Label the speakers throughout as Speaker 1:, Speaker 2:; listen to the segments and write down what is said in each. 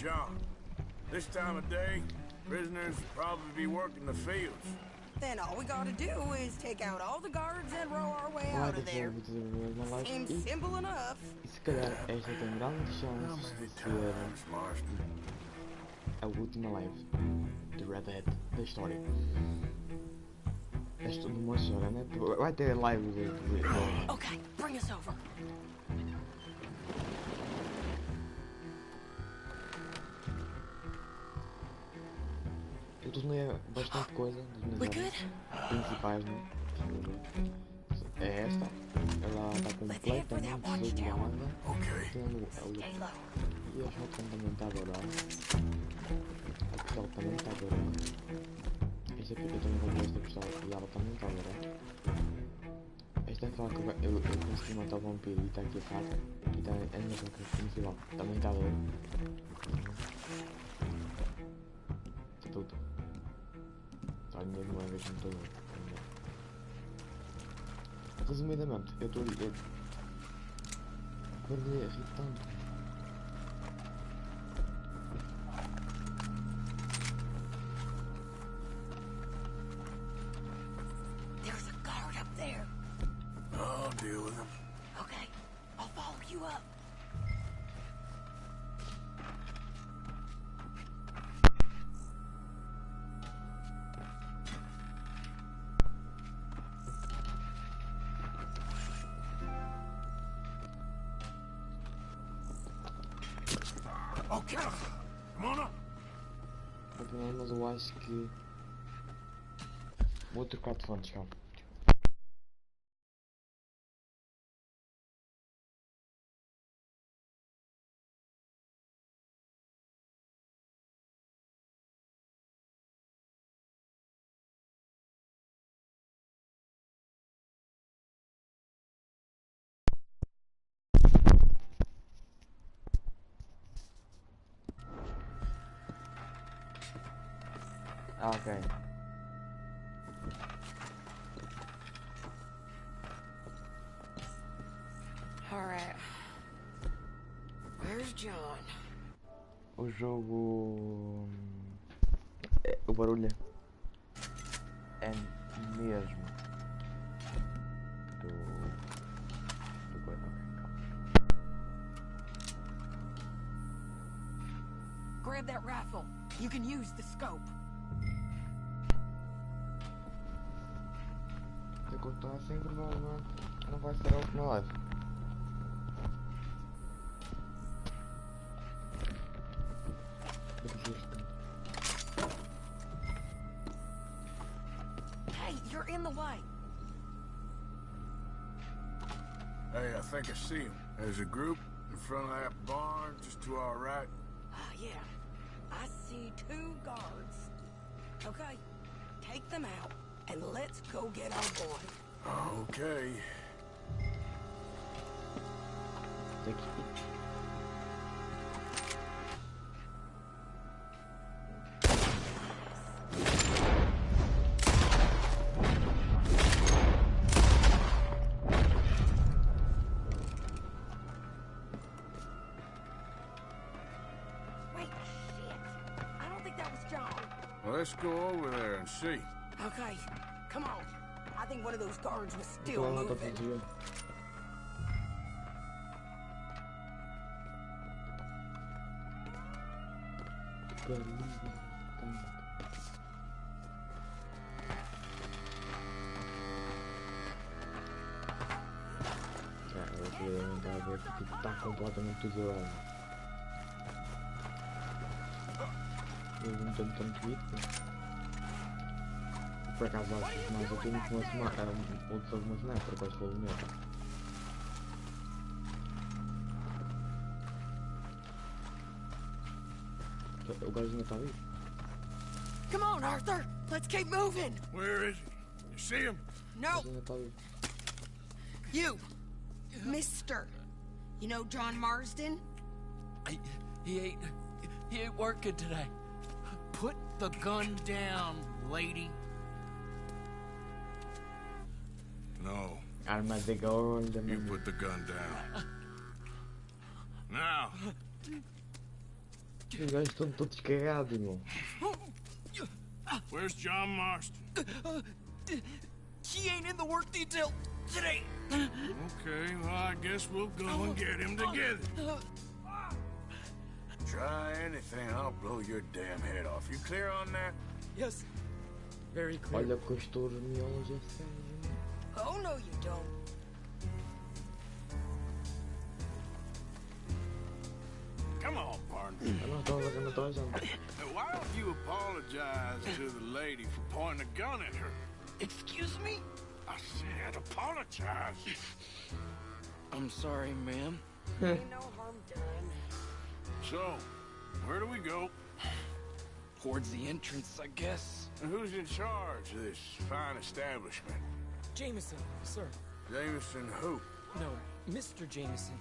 Speaker 1: John. This time of day, prisoners will probably be working the fields.
Speaker 2: Then all we gotta do is take out all the guards and row our way out of there. Seems simple enough.
Speaker 3: E se calhar esta tem grandes chances de ser a última live de Red Dead da história. És tudo uma história, né? Vai ter live de...
Speaker 2: Okay, bring us over.
Speaker 3: Eu tornei bastante coisa das minhas armas principais, né? É esta. Ela está completamente sobrada. Tendo a luta. E a shotgun também está dourada. A pistola também está dourada. Esta aqui eu também comprei esta pistola e ela também está dourada. Esta é a faca que eu consegui matar o vampiro e está aqui a faca. E está a minha faca principal. Também está dourada. Isso é tudo. Está mesmo uma vez muito doido. Resumidamente, eu estou ali. Perdi irritante.
Speaker 2: There's a guard up there.
Speaker 1: I'll deal with him.
Speaker 2: Okay, I'll follow you up.
Speaker 1: Okay, come on up.
Speaker 3: Mas eu acho que vou trocar de fontes, calma. Ok.
Speaker 2: Alright. Where's John?
Speaker 3: O jogo... o barulho é mesmo do coisa.
Speaker 2: Grab that rifle. You can use the scope.
Speaker 3: Se continuar assim, provavelmente não vai ser a última live.
Speaker 2: Hey, you're in the way.
Speaker 1: Hey, I think I see him. There's a group in front of that barn just to our right.
Speaker 2: Yeah. I see 2 guards. Okay, take them out, and let's go get our boy.
Speaker 1: Okay.
Speaker 3: Thank you.
Speaker 1: Let's go over there and see.
Speaker 2: Okay, come on. I think one of those guards was still moving.
Speaker 3: Tá completamente tudo lá. Eu não tenho tanto isso. Por acaso acho que mais eu tenho que outros algumas não, por acaso foi o meu. O gajo ainda está ali.
Speaker 2: Come on, Arthur! Let's keep moving!
Speaker 1: Where is he? You see him?
Speaker 2: No!
Speaker 3: You!
Speaker 2: You! Mister! You know John Marsden?
Speaker 4: He ain't working today. Put the gun down, lady.
Speaker 1: No.
Speaker 3: Armas de gold.
Speaker 1: You put the gun down. Now.
Speaker 3: Os gajos estão todos cagados, irmão.
Speaker 1: Where's John Marston?
Speaker 4: He ain't in the work detail today.
Speaker 1: Okay, well, I guess we'll go and get him together. Try anything, I'll blow your damn head off. You clear on that?
Speaker 4: Yes. Very clear.
Speaker 3: Olha com as torres miolas a sério.
Speaker 2: Oh, no, you don't.
Speaker 1: Come on, partner.
Speaker 3: Eu não estou a jantar.
Speaker 1: Why don't you apologize to the lady for pointing a gun at her?
Speaker 4: Excuse me?
Speaker 1: I said apologize.
Speaker 4: I'm sorry, ma'am.
Speaker 2: Ain't no harm done.
Speaker 1: So, where do we go?
Speaker 4: Towards the entrance, I guess.
Speaker 1: And who's in charge of this fine establishment?
Speaker 5: Jameson, sir.
Speaker 1: Jameson who?
Speaker 5: No, Mr. Jameson.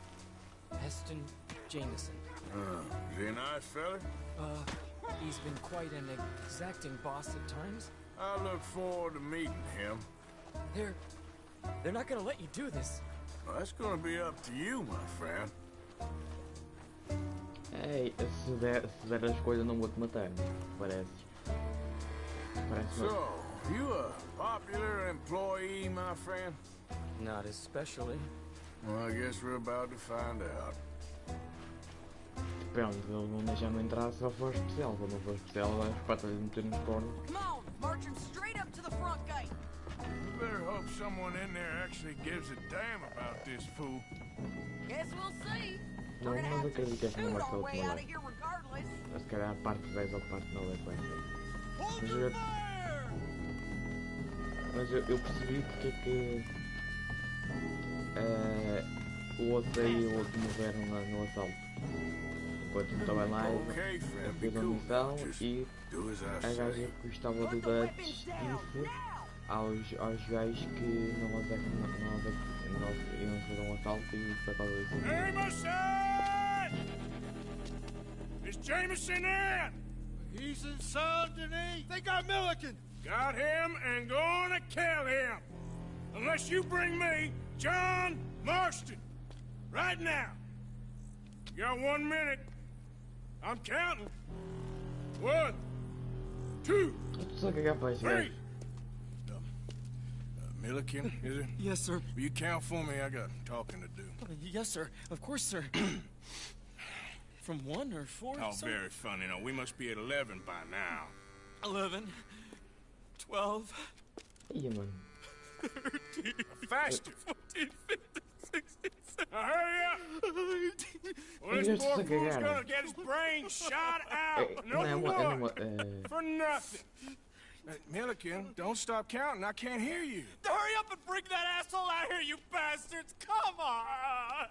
Speaker 5: Heston Jameson.
Speaker 1: Is he a nice fella?
Speaker 5: He's been quite an exacting boss at times.
Speaker 1: I look forward to meeting him.
Speaker 5: They're not gonna let you do this.
Speaker 1: Well, that's gonna be up to you, my friend.
Speaker 3: Ei, se der as coisas não vou te matar, parece.
Speaker 1: So, you a popular employee, my friend?
Speaker 5: Not especially.
Speaker 1: Well, I guess we're about to find out.
Speaker 3: Depende, eles não deixam entrar se for especial. Se não for especial, as patas de meter nos cornos.
Speaker 2: Come on, march him straight up to the front gate.
Speaker 1: You better hope someone in there actually gives a damn about this fool.
Speaker 2: Guess we'll see.
Speaker 3: Não,
Speaker 2: We're gonna
Speaker 3: mas
Speaker 2: have
Speaker 3: acredito que
Speaker 2: to
Speaker 3: esta não
Speaker 2: shoot
Speaker 3: vai ser a
Speaker 2: our way
Speaker 3: última
Speaker 2: out of
Speaker 3: vez.
Speaker 2: here regardless.
Speaker 3: Se calhar a parte 10 ou parte 9 é que vai ser. Mas eu percebi porque é que o outro aí e o outro morreram no assalto. Enquanto não estava lá, eu fiz a missão e a gaja que gostava do Dutch disse aos gajos que não iam fazer um assalto e por causa disso.
Speaker 1: Jameson! Is Jameson in?
Speaker 6: He's inside, Denise. They got Milliken.
Speaker 1: Got him and gonna kill him. Unless you bring me John Marston. Right now. You got 1 minute. I'm counting. 1, 2,
Speaker 3: Só cagar para esse gajo.
Speaker 1: 3. Milliken, is it?
Speaker 5: Yes, sir.
Speaker 1: Will you count for me? I got talking to do.
Speaker 5: Yes, sir. Of course, sir. From 1 or 4?
Speaker 1: Oh,
Speaker 5: sir?
Speaker 1: very funny. Now, we must be at 11 by now.
Speaker 5: 11, 12,
Speaker 3: Ih, mano.
Speaker 5: 13,
Speaker 1: Faster.
Speaker 5: 14, 15, 16, 17,
Speaker 1: Now, hurry up.
Speaker 5: 18.
Speaker 1: Well, this poor fool's gonna get his brains shot out. No more. For nothing. Milliken, don't stop counting. I can't hear you.
Speaker 6: Hurry up and bring that asshole out here, you bastards! Come on!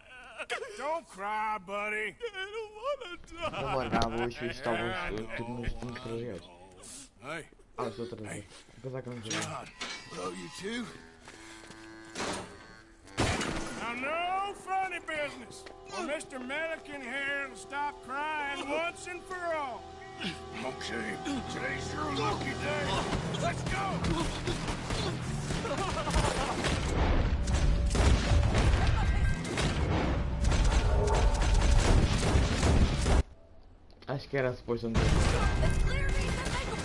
Speaker 1: Don't cry, buddy.
Speaker 6: I don't want to die.
Speaker 3: Não largava hoje e estava tudo nos últimos projetos.
Speaker 1: Hey,
Speaker 3: Ah, estou outra vez. Apesar que não sei.
Speaker 1: John, hello, you two. Now, no funny business. Or Mr. Milliken here will stop crying once and for all. Okay, today's your lucky day. Let's go!
Speaker 3: Acho que era suposto andar.
Speaker 2: It's clear me to make a...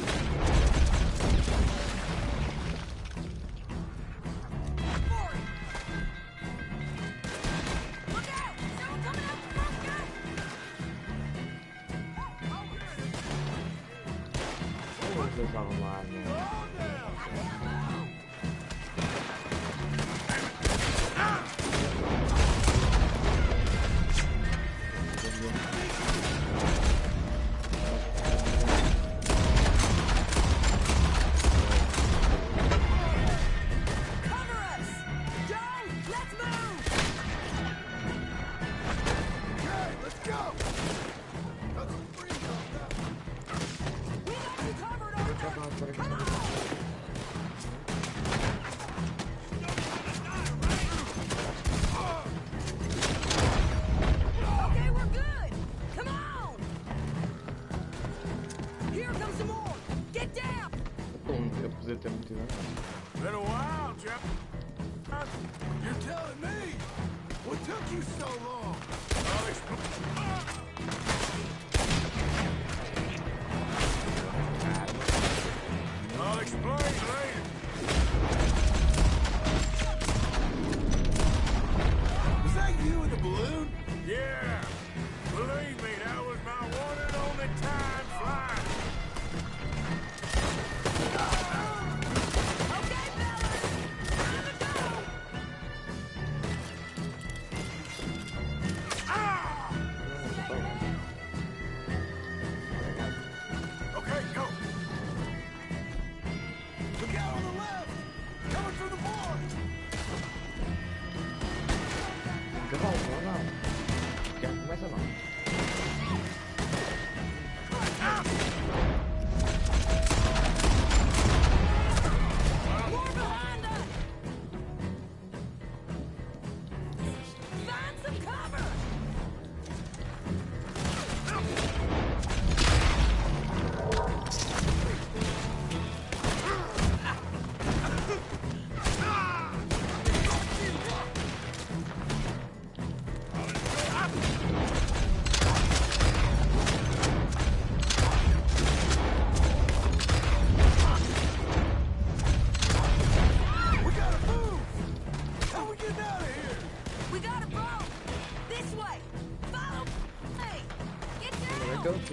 Speaker 2: For it. Look out! Someone coming out the front gate!
Speaker 3: Vocês estavam lá, né?
Speaker 2: Cover us! John, let's move!
Speaker 6: Okay, let's go! That's a free
Speaker 2: We got you covered, Arthur! Come on! Okay, we're good! Come on! Here comes some more! Get down!
Speaker 3: Eu podia ter metido.
Speaker 1: Been a while, Jeff.
Speaker 6: You're telling me? What took you so long?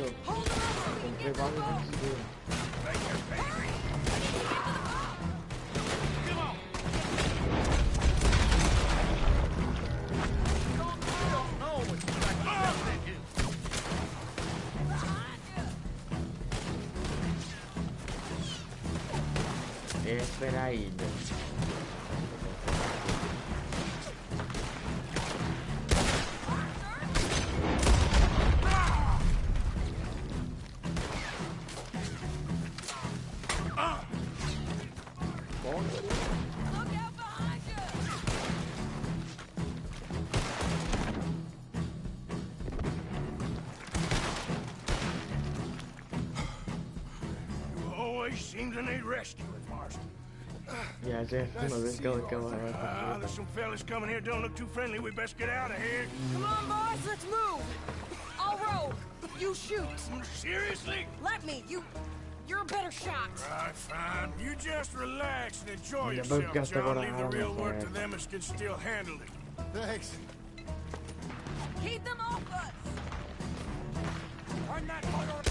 Speaker 3: eu comprei vários antes dele. Essa era a ilha.
Speaker 1: Seems to need rescuing, Marston.
Speaker 3: Yeah, Jeff, there's
Speaker 1: some fellas coming here. Don't look too friendly. We best get out of here.
Speaker 2: Come on, boys, let's move. I'll row. You shoot.
Speaker 1: Seriously?
Speaker 2: Let me. You're a better shot.
Speaker 1: Right, fine. You just relax and enjoy yourself, John. Leave the real work to them as can still handle it.
Speaker 6: Thanks.
Speaker 2: Keep them off us.
Speaker 1: Turn that motor.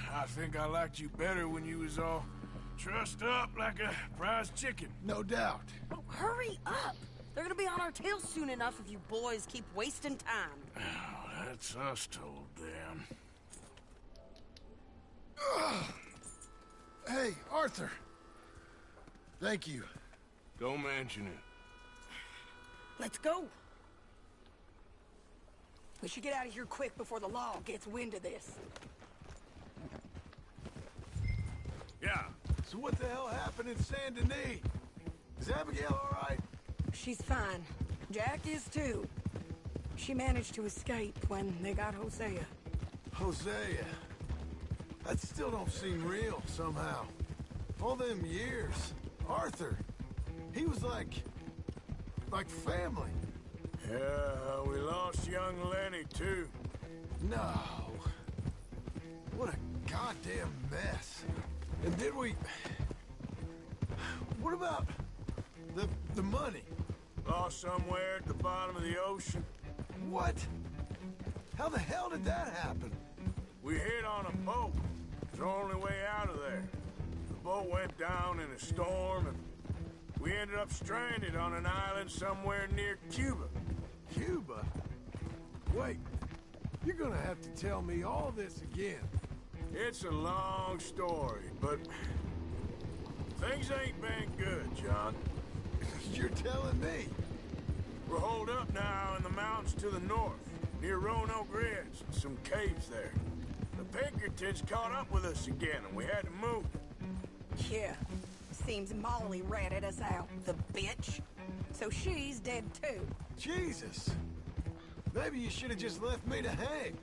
Speaker 1: I think I liked you better when you was all trussed up like a prize chicken.
Speaker 6: No doubt.
Speaker 2: Oh, hurry up! They're gonna be on our tails soon enough if you boys keep wasting time.
Speaker 1: Oh, that's us told them.
Speaker 6: Hey, Arthur. Thank you.
Speaker 1: Don't mention it.
Speaker 2: Let's go. We should get out of here quick before the law gets wind of this.
Speaker 1: Yeah.
Speaker 6: So what the hell happened in Saint Denis? Is Abigail all right?
Speaker 2: She's fine. Jack is too. She managed to escape when they got Hosea.
Speaker 6: Hosea. That still don't seem real, somehow. All them years. Arthur. He was like family.
Speaker 1: Yeah, we lost young Lenny, too.
Speaker 6: No. What a goddamn mess. And did we... What about the money?
Speaker 1: Lost somewhere at the bottom of the ocean.
Speaker 6: What? How the hell did that happen?
Speaker 1: We hit on a boat. It's the only way out of there. The boat went down in a storm, and we ended up stranded on an island somewhere near Cuba.
Speaker 6: Cuba? Wait, you're gonna have to tell me all this again.
Speaker 1: It's a long story, but things ain't been good, John.
Speaker 6: You're telling me?
Speaker 1: We're holed up now in the mountains to the north, near Roanoke Ridge, and some caves there. The Pinkertons caught up with us again, and we had to move.
Speaker 2: Yeah. Seems Molly ratted us out, the bitch. So she's dead too.
Speaker 6: Jesus. Maybe you should have just left me to hang.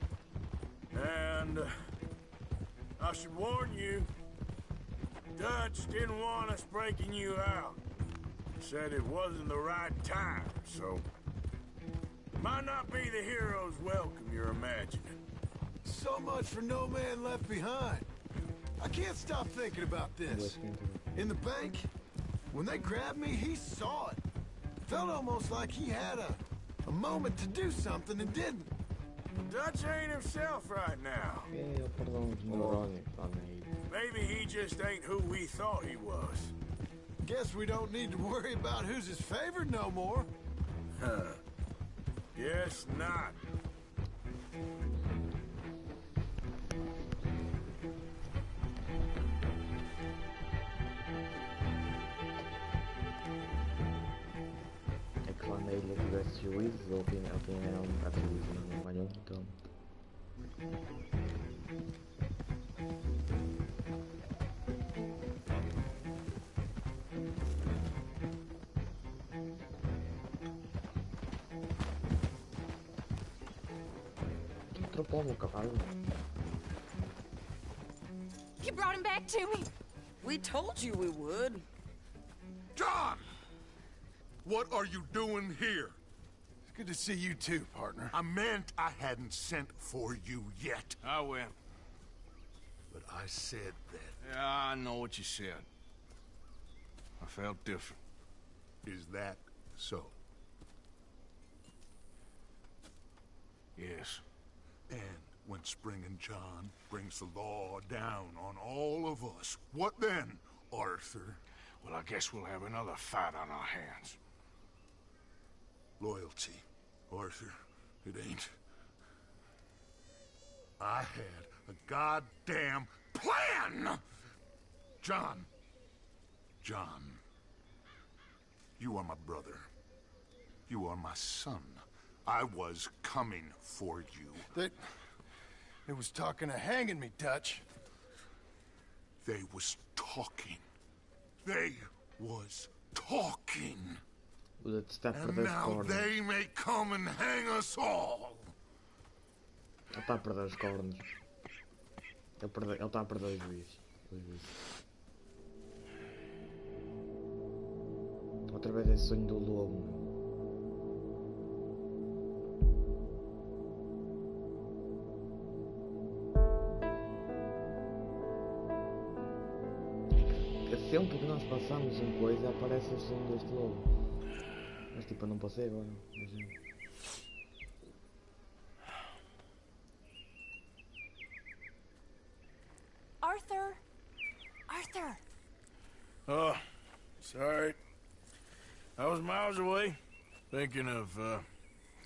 Speaker 1: And I should warn you, Dutch didn't want us breaking you out. Said it wasn't the right time, so might not be the hero's welcome you're imagining.
Speaker 6: So much for no man left behind. I can't stop thinking about this. In the bank, when they grabbed me, he saw it. Felt almost like he had a moment to do something and didn't.
Speaker 1: Dutch ain't himself right now. Maybe he just ain't who we thought he was.
Speaker 6: Guess we don't need to worry about who's his favorite no more.
Speaker 1: Huh. Guess not.
Speaker 3: É que lá na ilha tivesse juízes, ou quem era um bocado juízo, não apanhou, então...
Speaker 7: You brought him back to me.
Speaker 2: We told you we would.
Speaker 1: John! What are you doing here?
Speaker 6: It's good to see you too, partner.
Speaker 1: I meant I hadn't sent for you yet.
Speaker 4: I went.
Speaker 1: But I said that.
Speaker 4: Yeah, I know what you said. I felt different.
Speaker 1: Is that so?
Speaker 4: Yes.
Speaker 1: And when Spring and John brings the law down on all of us, what then, Arthur?
Speaker 4: Well, I guess we'll have another fight on our hands.
Speaker 1: Loyalty, Arthur, it ain't. I had a goddamn plan! John, you are my brother. You are my son. I was coming for you.
Speaker 6: They was talking of hanging me, Dutch.
Speaker 1: They was talking. They was talking. And now they may come and hang us all.
Speaker 3: Ele está a perder os cornos. Ele está a perder os juízes. Outra vez esse sonho do lobo. Sempre que nós passamos em coisa aparece o som deste lobo. Mas tipo, eu não passei agora.
Speaker 7: Arthur! Arthur!
Speaker 8: Oh, sorry. I was miles away, thinking of, I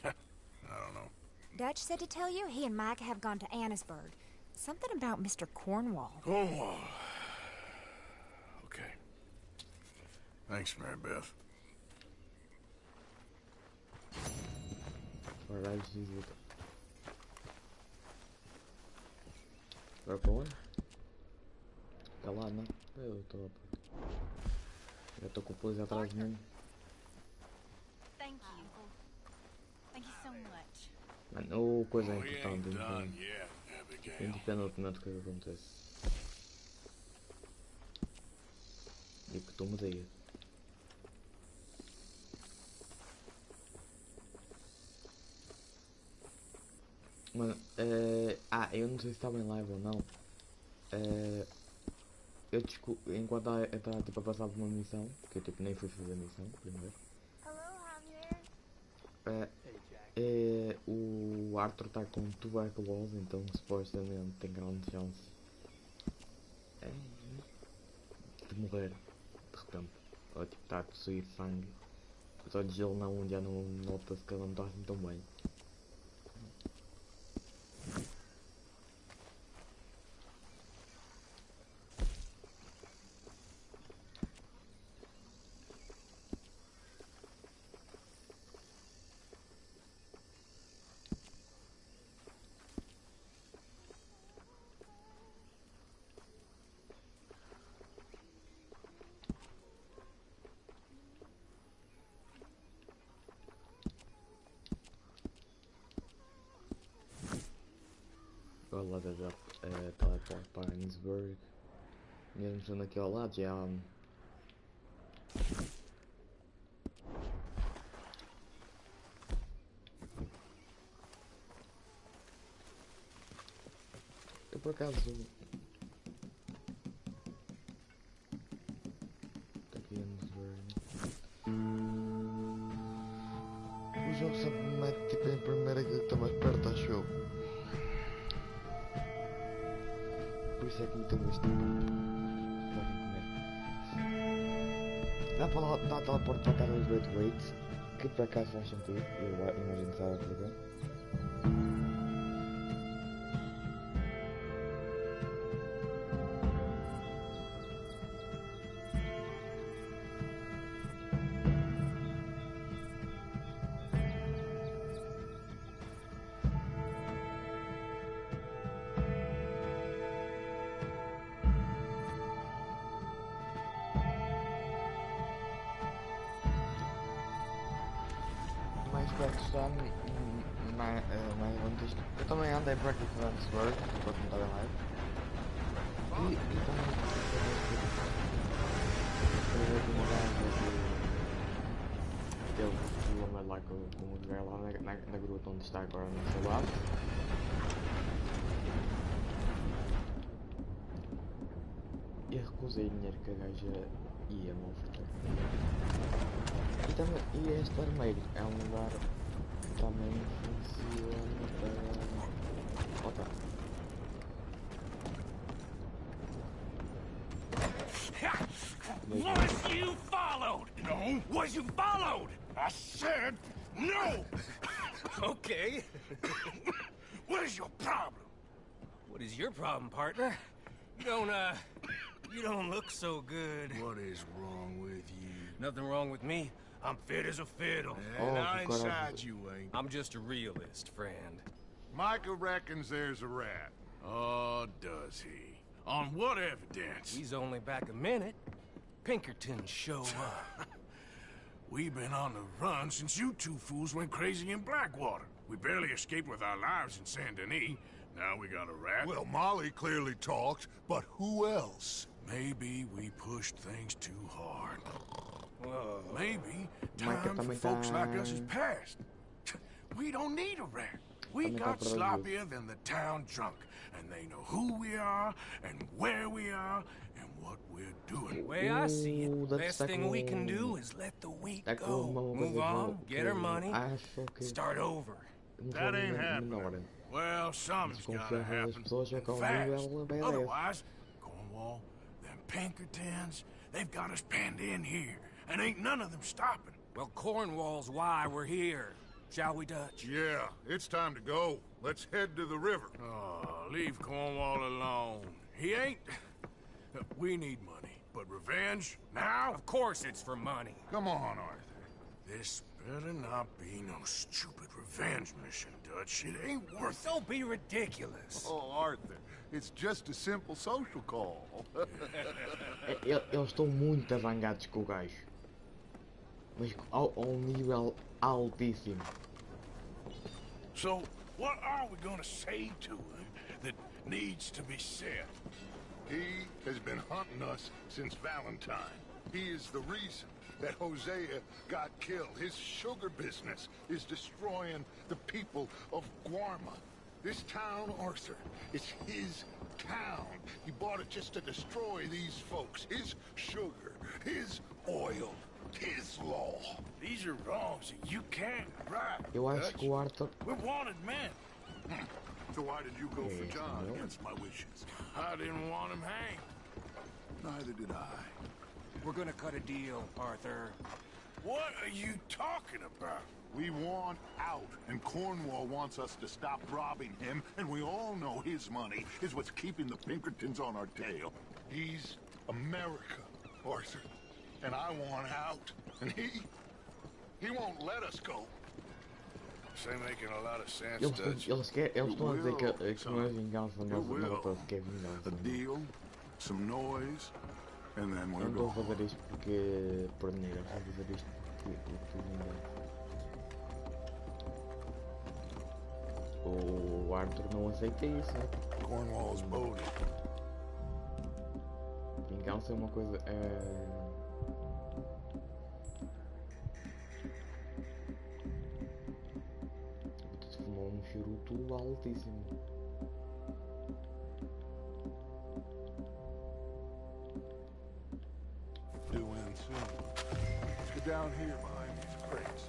Speaker 8: don't know.
Speaker 7: Dutch said to tell you he and Mike have gone to Annisburg. Something about Mr. Cornwall.
Speaker 8: Cornwall. Okay. Thanks, Mary Beth.
Speaker 3: Agora para onde? Está lá, não? Eu estou com o polícia atrás de mim.
Speaker 7: Thank you. Thank you so much.
Speaker 3: Mano, coisa importante, independentemente do que acontece. E que tu me digas. Mano, eu não sei se estava em live ou não. Eu enquanto eu estava tipo a passar por uma missão, que eu tipo nem fui fazer a missão primeiro. O Arthur está com tuberculose, então supostamente tem grande chance de morrer de repente. Ou tipo está a possuir sangue. Os olhos dele já não nota-se que ele não está assim tão bem. Lá da teleport para Annisburg. Mesmo sendo aqui ao lado já eu por acaso está aqui Annisburg. O jogo sempre me mete tipo em primeiro aquilo que está mais perto, acho eu. Por isso é que me tenho este tipo. Podem comer. Dá teleporte para a casa dos Great Weights, que por acaso faz sentido. Eu imagino que estava a fazer. Perto está mais longe disto. Eu também andei por aqui por Annisburg, enquanto não estava em live. também uma gaja que ele lembra lá com o lugar lá na gruta onde está agora no seu lado. E recusei o dinheiro que a gaja ia me oferecer. E este vermelho é um lugar que também funciona para... Opa.
Speaker 1: Was you followed? No. Was you followed? I said no.
Speaker 5: Okay.
Speaker 1: What is your problem?
Speaker 5: What is your problem, partner? You don't look so good.
Speaker 8: What is wrong with you?
Speaker 5: Nothing wrong with me. I'm fit as a fiddle.
Speaker 8: And I inside you ain't.
Speaker 5: I'm just a realist, friend.
Speaker 8: Micah reckons there's a rat. Oh, does he? On what evidence?
Speaker 5: He's only back a minute. Pinkerton show up.
Speaker 8: We've been on the run since you two fools went crazy in Blackwater. We barely escaped with our lives in Saint Denis. Now we got a rat.
Speaker 9: Well, Molly clearly talked, but who else?
Speaker 8: Maybe we pushed things too hard.
Speaker 5: Whoa.
Speaker 8: Maybe time for folks like us is past. We don't need a rat. We got sloppier than the town drunk, and they know who we are, and where we are, and what we're doing.
Speaker 5: The way I see it, the best thing we can do is let the week go. Move on, get her money, start over.
Speaker 8: That ain't happening. Well, something's gotta happen fast. Otherwise, Cornwall, them Pinkertons, they've got us penned in here, and ain't none of them stopping.
Speaker 5: Well, Cornwall's why we're here. Shall we, Dutch?
Speaker 9: Yeah, it's time to go. Let's head to the river.
Speaker 8: Oh, leave Cornwall alone. He ain't... We need money, but revenge, now?
Speaker 5: Of course it's for money.
Speaker 9: Come on, Arthur.
Speaker 8: This better not be no stupid revenge mission, Dutch. It ain't worth it.
Speaker 5: Don't be ridiculous.
Speaker 9: Oh, Arthur, it's just a simple social call.
Speaker 3: Eles estão muito avangados com o gajo. Mas ao nível altíssimo.
Speaker 8: So, what are we gonna say to him that needs to be said?
Speaker 9: He has been hunting us since Valentine. He is the reason that Hosea got killed. His sugar business is destroying the people of Guarma. This town, Arthur, is his town. He bought it just to destroy these folks. His sugar, his oil, his law.
Speaker 8: These are wrongs that you can't right.
Speaker 3: Eu acho que o Arthur...
Speaker 8: We're wanted men.
Speaker 9: So why did you go for John against my wishes?
Speaker 8: I didn't want him hanged.
Speaker 9: Neither did I.
Speaker 5: We're gonna cut a deal, Arthur.
Speaker 8: What are you talking about?
Speaker 9: We want out, and Cornwall wants us to stop robbing him, and we all know his money is what's keeping the Pinkertons on our tail. He's America, Arthur, and I want out, and he won't let us go.
Speaker 8: Say making a lot of sense,
Speaker 3: Eles estão a dizer que não é vingança, não que é vingança.
Speaker 9: A deal, some noise, and then we're
Speaker 3: Eu não estou a
Speaker 9: gone.
Speaker 3: fazer isto porque... por dinheiro, estou a fazer isto porque o Arthur não aceita isso, né?
Speaker 9: Cornwall's boating.
Speaker 3: Vingança é uma coisa... Fumou um charuto altíssimo.
Speaker 9: Due in soon. Let's get down here behind these crates.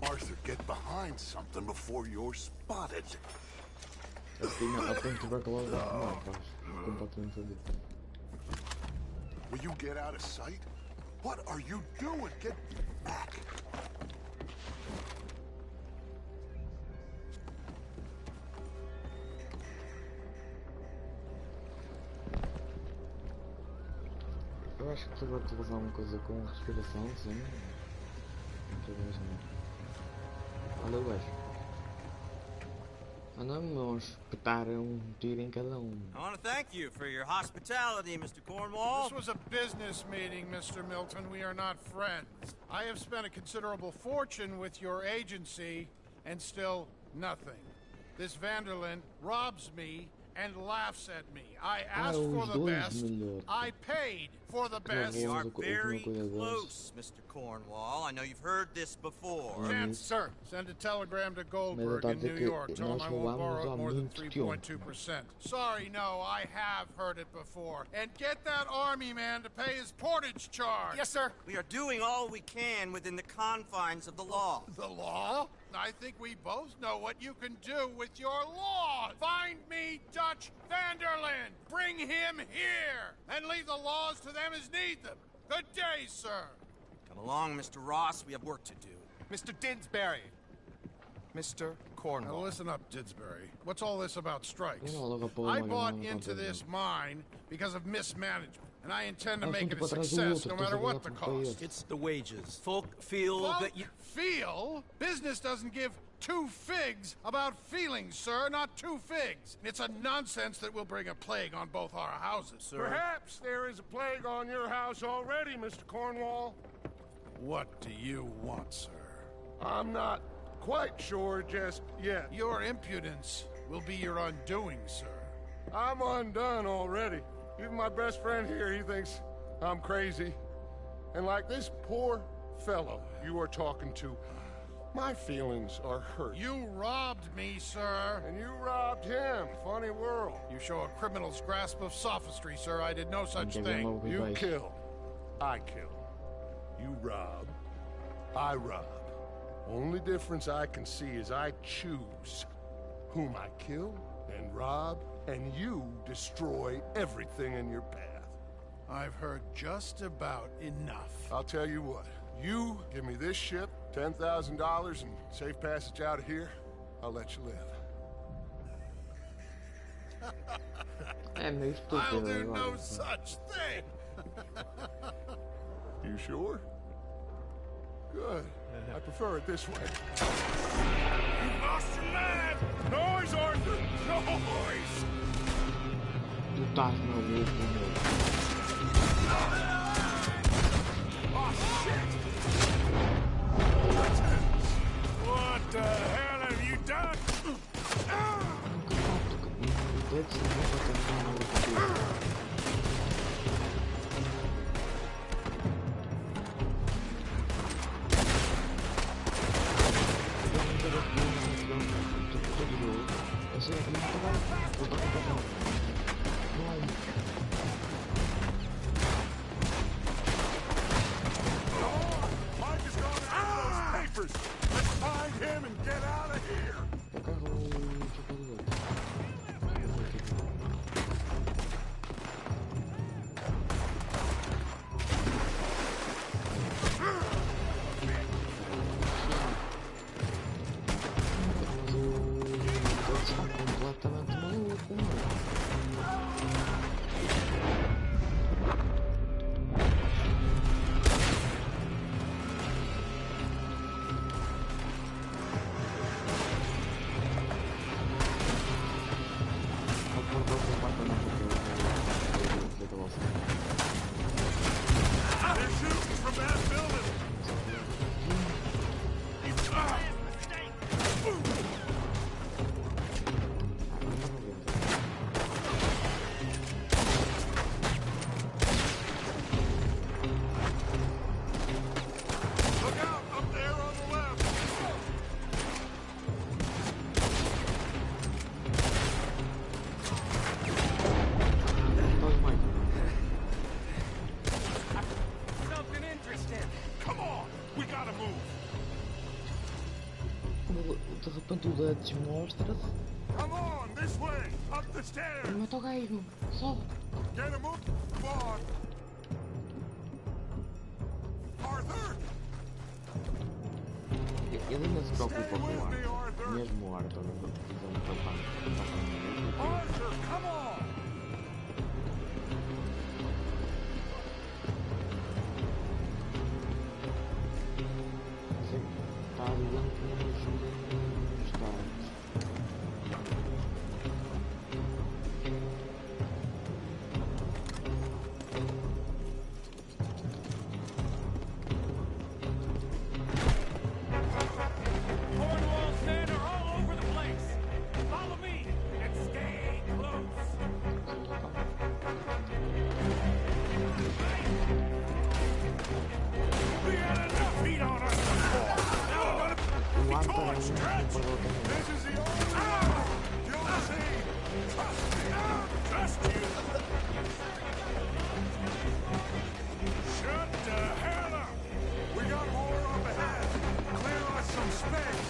Speaker 9: Arthur, get behind something before you're spotted.
Speaker 3: Ele tem tuberculose. Não, faz completamente fodido.
Speaker 9: Will you get out of sight? What are you doing? Get back.
Speaker 3: Eu acho que tuberculose é uma coisa com respiração, sim. Não sei mesmo. Olha o gajo. Andamos petar tiro em cada
Speaker 5: I want to thank you for your hospitality, Mr. Cornwall.
Speaker 8: This was a business meeting, Mr. Milton. We are not friends. I have spent a considerable fortune with your agency, and still nothing. This Vanderlyn robs me and laughs at me. I asked for the best. I paid for the best.
Speaker 5: You are very close, Mr. Cornwall. I know you've heard this before.
Speaker 8: Chance, sir. Send a telegram to Goldberg in New York. Tell him I won't borrow more than 3.2%. Sorry, no, I have heard it before. And get that army man to pay his portage charge.
Speaker 5: Yes, sir. We are doing all we can within the confines of the law.
Speaker 8: The law? I think we both know what you can do with your law. Find me Dutch Vanderlyn. Bring him here. And leave the laws to them as need them. Good day, sir.
Speaker 5: Come along, Mr. Ross. We have work to do.
Speaker 10: Mr. Didsbury. Mr. Cornwall.
Speaker 8: Now listen up, Didsbury. What's all this about strikes? I bought into this mine because of mismanagement. And I intend to make it a success no matter what the cost.
Speaker 5: It's the wages. Folk feel that you...
Speaker 8: Feel? Business doesn't give two figs about feelings, sir, not two figs. It's a nonsense that will bring a plague on both our houses, sir.
Speaker 1: Perhaps there is a plague on your house already, Mr. Cornwall.
Speaker 8: What do you want, sir?
Speaker 1: I'm not quite sure just yet.
Speaker 8: Your impudence will be your undoing, sir.
Speaker 1: I'm undone already. Even my best friend here, he thinks I'm crazy. And like this poor fellow you are talking to, my feelings are hurt.
Speaker 8: You robbed me, sir.
Speaker 1: And you robbed him. Funny world.
Speaker 8: You show a criminal's grasp of sophistry, sir. I did no such thing.
Speaker 1: You kill. I kill. You rob. I rob. Only difference I can see is I choose whom I kill and rob, and you destroy everything in your path.
Speaker 8: I've heard just about enough.
Speaker 1: I'll tell you what. You give me this ship, $10,000, and safe passage out of here, I'll let you live.
Speaker 8: I'll do no such thing.
Speaker 1: You sure? Good. I prefer it this way.
Speaker 8: You lost your mind! Noise, Arthur! Noise!
Speaker 3: Tu estás maluco, meu.
Speaker 8: Oh, shit! What the hell have you done?
Speaker 3: De repente o Dutch mostra-se.
Speaker 1: Come on, this way, up the stairs.
Speaker 3: Mata o gajo, sobe.
Speaker 1: Get him up, on. Arthur.
Speaker 3: Ele ainda se preocupa com o Arthur. Mesmo o Arthur não precisa me preocupar.
Speaker 1: Arthur, come on.
Speaker 3: Está ligando que não ajuda nos dados.
Speaker 1: heat on us before. Now we're gonna be torched, Stretch. This is the only way. You'll see. Trust me. Trust you. Shut the hell up.
Speaker 8: We got more up ahead. Clear us some space.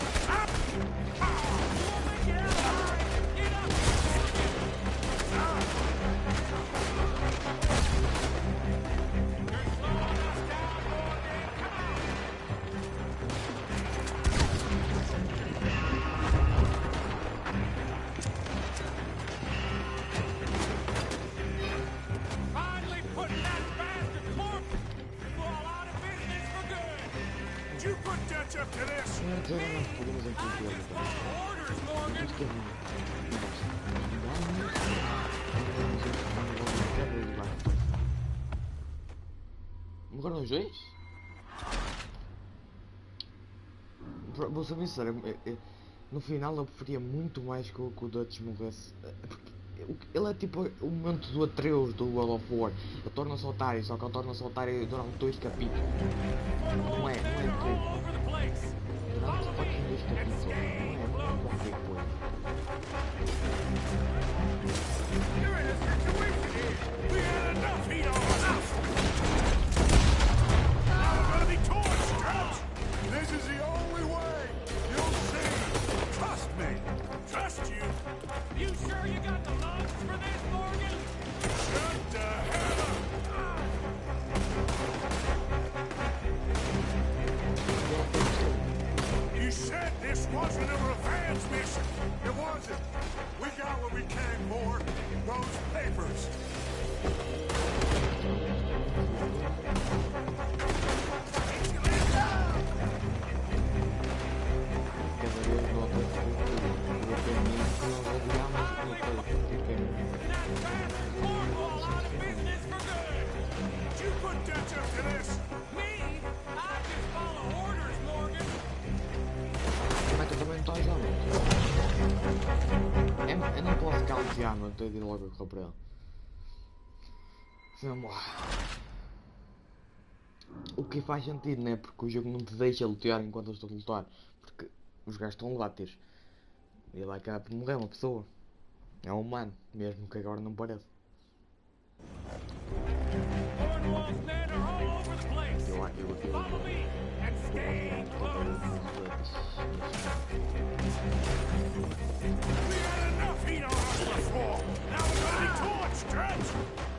Speaker 3: Morreram os dois? Vou ser sincero, no final eu preferia muito mais que o Dutch morresse. Porque ele é tipo o momento do Atreus do World of War. Ele torna-se otário, só que ele torna-se otário durante 2 capítulos. Não é incrível. Durante fucking 2 capítulos. Não é bom que foi.
Speaker 1: We had enough heat on us. Now we're gonna be torched, Stretch. This is the only way. You'll see. Trust me. Trust you.
Speaker 5: You sure you got the lungs for this, Morgan?
Speaker 1: Shut the hell up. You said this wasn't a revenge mission.
Speaker 8: It wasn't. We got what we came for. Those papers.
Speaker 1: You put Dutch up to this.
Speaker 5: Me? I just follow orders, Morgan.
Speaker 3: Como é que eu também estou a ajudar? Eu não posso calciar, não estou a ir logo a correr para ele. O que faz sentido, né? Porque o jogo não te deixa lutear enquanto eu estou a lutar. Porque os gajos estão a levar tiros. E ele vai acabar por morrer, uma pessoa. É um humano, mesmo que agora não pareça.
Speaker 1: We had enough heat on us before. Now we're gonna be torched, Stretch.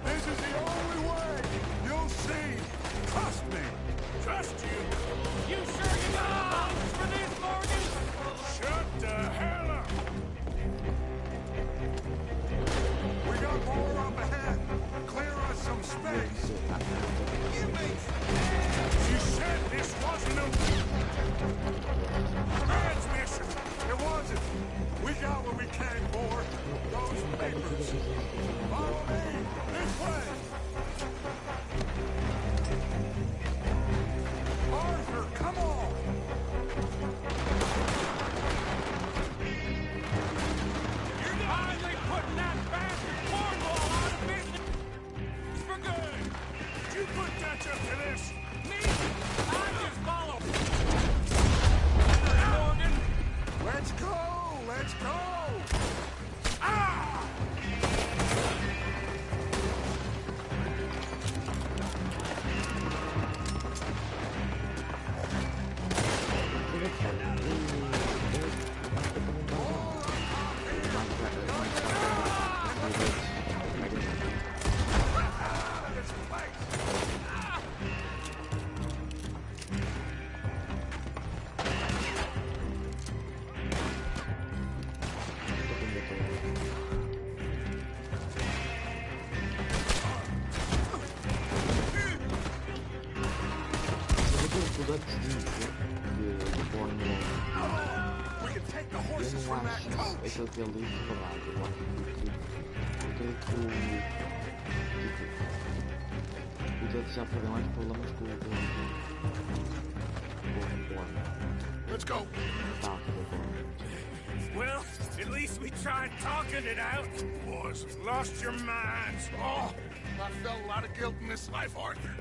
Speaker 8: This is the only way. You'll see. Trust me.
Speaker 1: Trust you.
Speaker 5: You sure you got the lungs for this, Morgan?
Speaker 1: Shut the hell up.
Speaker 8: We got more up ahead. Clear us some space.
Speaker 1: You said this wasn't a revenge mission.
Speaker 8: It wasn't. We got what we came for. Those papers. Follow me. This way. Arthur, come on.
Speaker 5: You're finally putting that bastard Cornwall out of business for good.
Speaker 1: You put Dutch up to this.
Speaker 5: Me? I just follow. Morgan.
Speaker 8: Let's go. Let's go.
Speaker 1: Ah!
Speaker 3: Aquele que ele disse verdade, eu acho que o Dutch já perdeu mais problemas com o
Speaker 1: Let's go. Well, at least we tried talking it out. Boys, lost your minds.
Speaker 9: Oh, I felt a lot of guilt in this life, Arthur.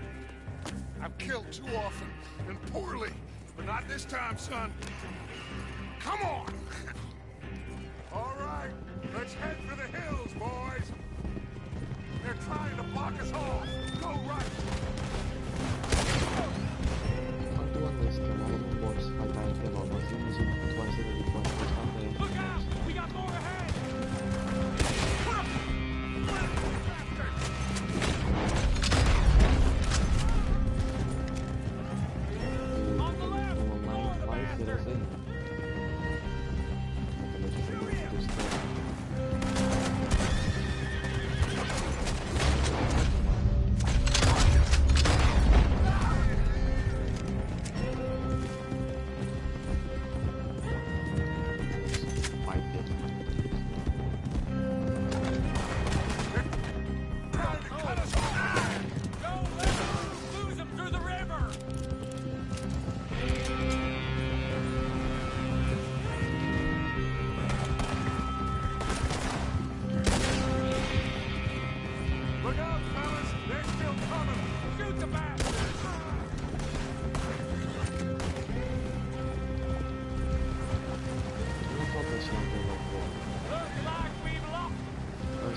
Speaker 9: I've killed too often and poorly, but not this time, son. Come on! All right, let's head for the hills, boys. They're trying to block us off. Go right.
Speaker 1: Look out! We got more ahead! On the left! More the bastard!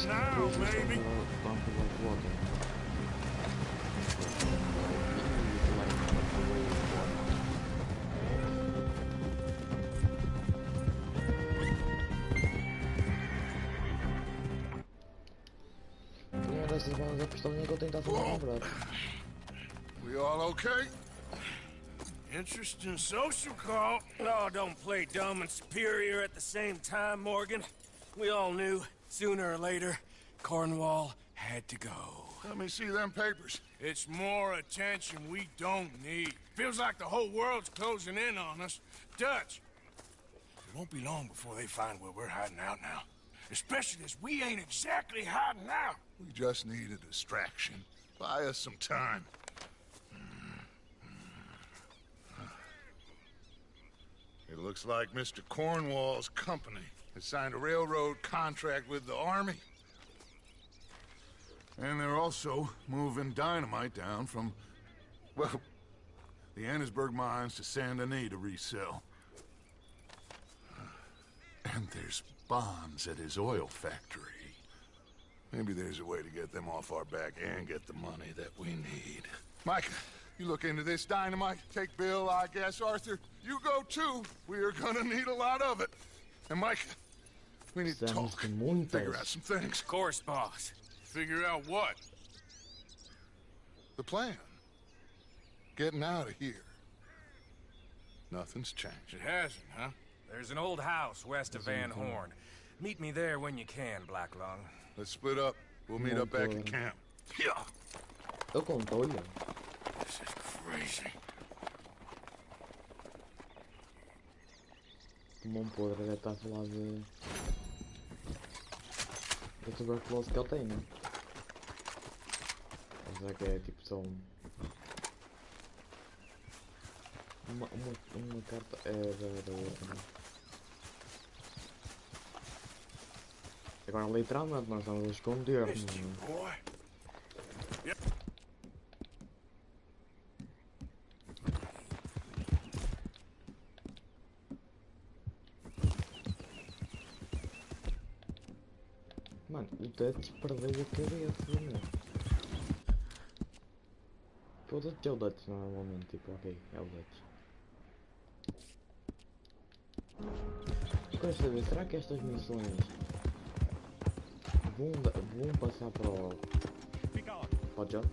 Speaker 9: Now, baby. We all okay?
Speaker 1: Interesting social call. Oh, don't play dumb and superior at the same time, Morgan. We all knew, sooner or later, Cornwall had to go.
Speaker 9: Let me see them papers.
Speaker 1: It's more attention we don't need. Feels like the whole world's closing in on us. Dutch, it won't be long before they find where we're hiding out now. Especially as we ain't exactly hiding out.
Speaker 9: We just need a distraction. Buy us some time. It looks like Mr. Cornwall's company has signed a railroad contract with the army. And they're also moving dynamite down from, well, the Annesburg mines to Saint Denis to resell. And there's bonds at his oil factory. Maybe there's a way to get them off our back and get the money that we need. Mike, you look into this dynamite. Take Bill, I guess. Arthur, you go too. We are gonna need a lot of it. And Mike, we need to talk. Figure out some things.
Speaker 1: Of course, boss. Figure out what?
Speaker 9: The plan. Getting out of here. Nothing's changed.
Speaker 1: It hasn't, huh?
Speaker 5: There's an old house west of Van Horn. Meet me there when you can, Blacklung.
Speaker 9: Let's split up. We'll meet up back at camp. Yeah.
Speaker 1: This is crazy.
Speaker 3: Não podre já está a falar de tuberculose que ele tem, né? Mas que é tipo só uma carta da outra, né? Agora literalmente nós estamos a esconder-nos, né? Mano, o Dutch perdeu a cabeça, né? O Dutch é o Dutch normalmente, tipo, ok, é o Dutch. Quero saber, será que estas missões vão passar para o job?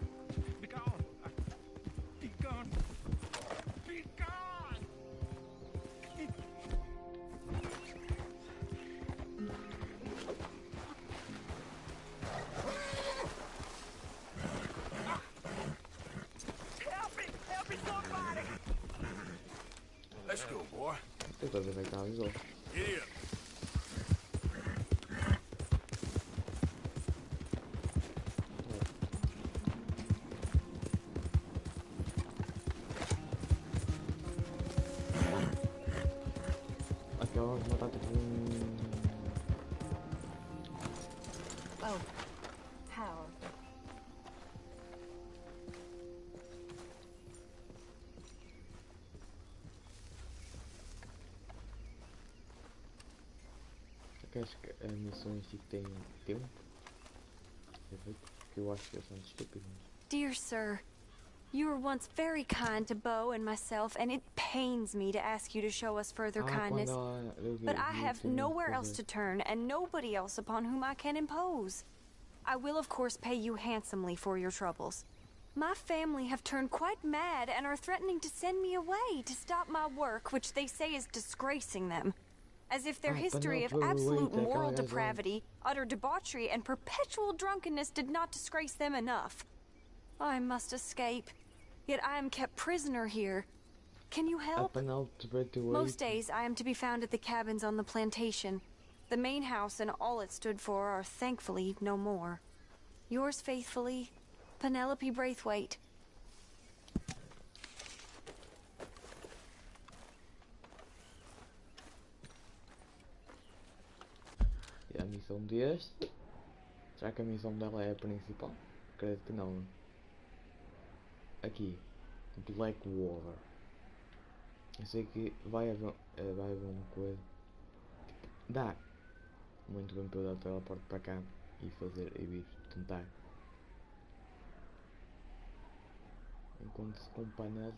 Speaker 1: Let's go, boy.
Speaker 3: Get up. Aqui ó, vamos matar tipo
Speaker 2: Oh, how?
Speaker 3: que as missões tipo, têm tempo? Porque eu acho que eles são estúpidos.
Speaker 11: Dear sir, you were once very kind to Beau and myself, and it pains me to ask you to show us further kindness. But I have nowhere else to turn, and nobody else upon whom I can impose. I will, of course, pay you handsomely for your troubles. My family have turned quite mad and are threatening to send me away to stop my work, which they say is disgracing them. As if their history of absolute moral depravity, utter debauchery, and perpetual drunkenness did not disgrace them enough. I must escape, yet I am kept prisoner here. Can you help? Most days I am to be found at the cabins on the plantation. The main house and all it stood for are thankfully no more. Yours faithfully, Penelope Braithwaite.
Speaker 3: E a missão deste? Será que a missão dela é a principal? Acredito que não. Aqui, Blackwater. Eu sei que vai haver uma coisa. Tipo, dá muito bem para eu dar teleporte para cá e fazer e vir tentar. Enquanto se com o painel,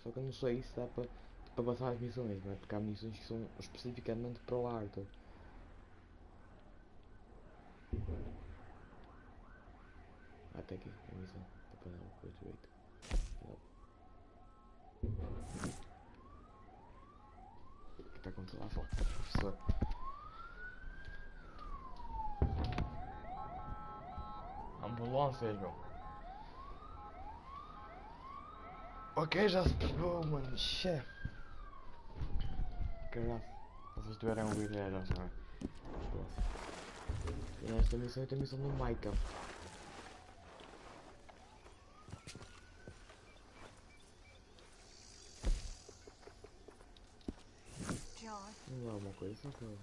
Speaker 3: só que eu não sei se dá para passar as missões, não é? Porque há missões que são especificamente para o Arthur. Até aqui, a missão da panela foi direito. O que está acontecendo lá fora? Professor. Ambulâncias, meu. Ok, já se pegou, mano. Chefe. Caralho. Se vocês tiverem a ouvir, já sabem. E esta missão é a missão do Michael. Vamos lá, uma coisa, só que eu...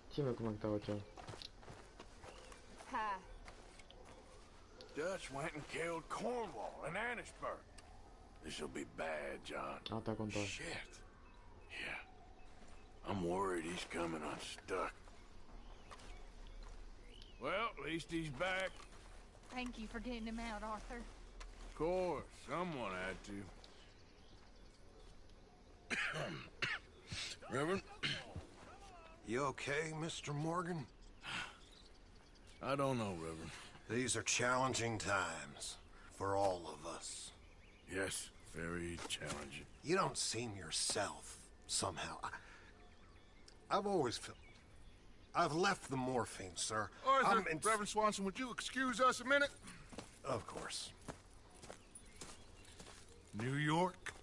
Speaker 3: Deixa eu ver como é que está o John.
Speaker 2: Hi.
Speaker 8: Dutch went and killed Cornwall in Annisburg. This'll be bad, John.
Speaker 3: Ah, tá contando.
Speaker 8: Shit. Yeah. I'm worried he's coming unstuck. Well, at least he's back.
Speaker 12: Thank you for getting him out, Arthur.
Speaker 8: Of course, someone had to. Reverend?
Speaker 6: You okay, Mr. Morgan?
Speaker 8: I don't know, Reverend.
Speaker 6: These are challenging times for all of us.
Speaker 8: Yes, very challenging.
Speaker 6: You don't seem yourself, somehow. I've always felt... I've left the morphine, sir.
Speaker 9: Arthur, Reverend Swanson, would you excuse us a minute?
Speaker 6: Of course.
Speaker 9: New York.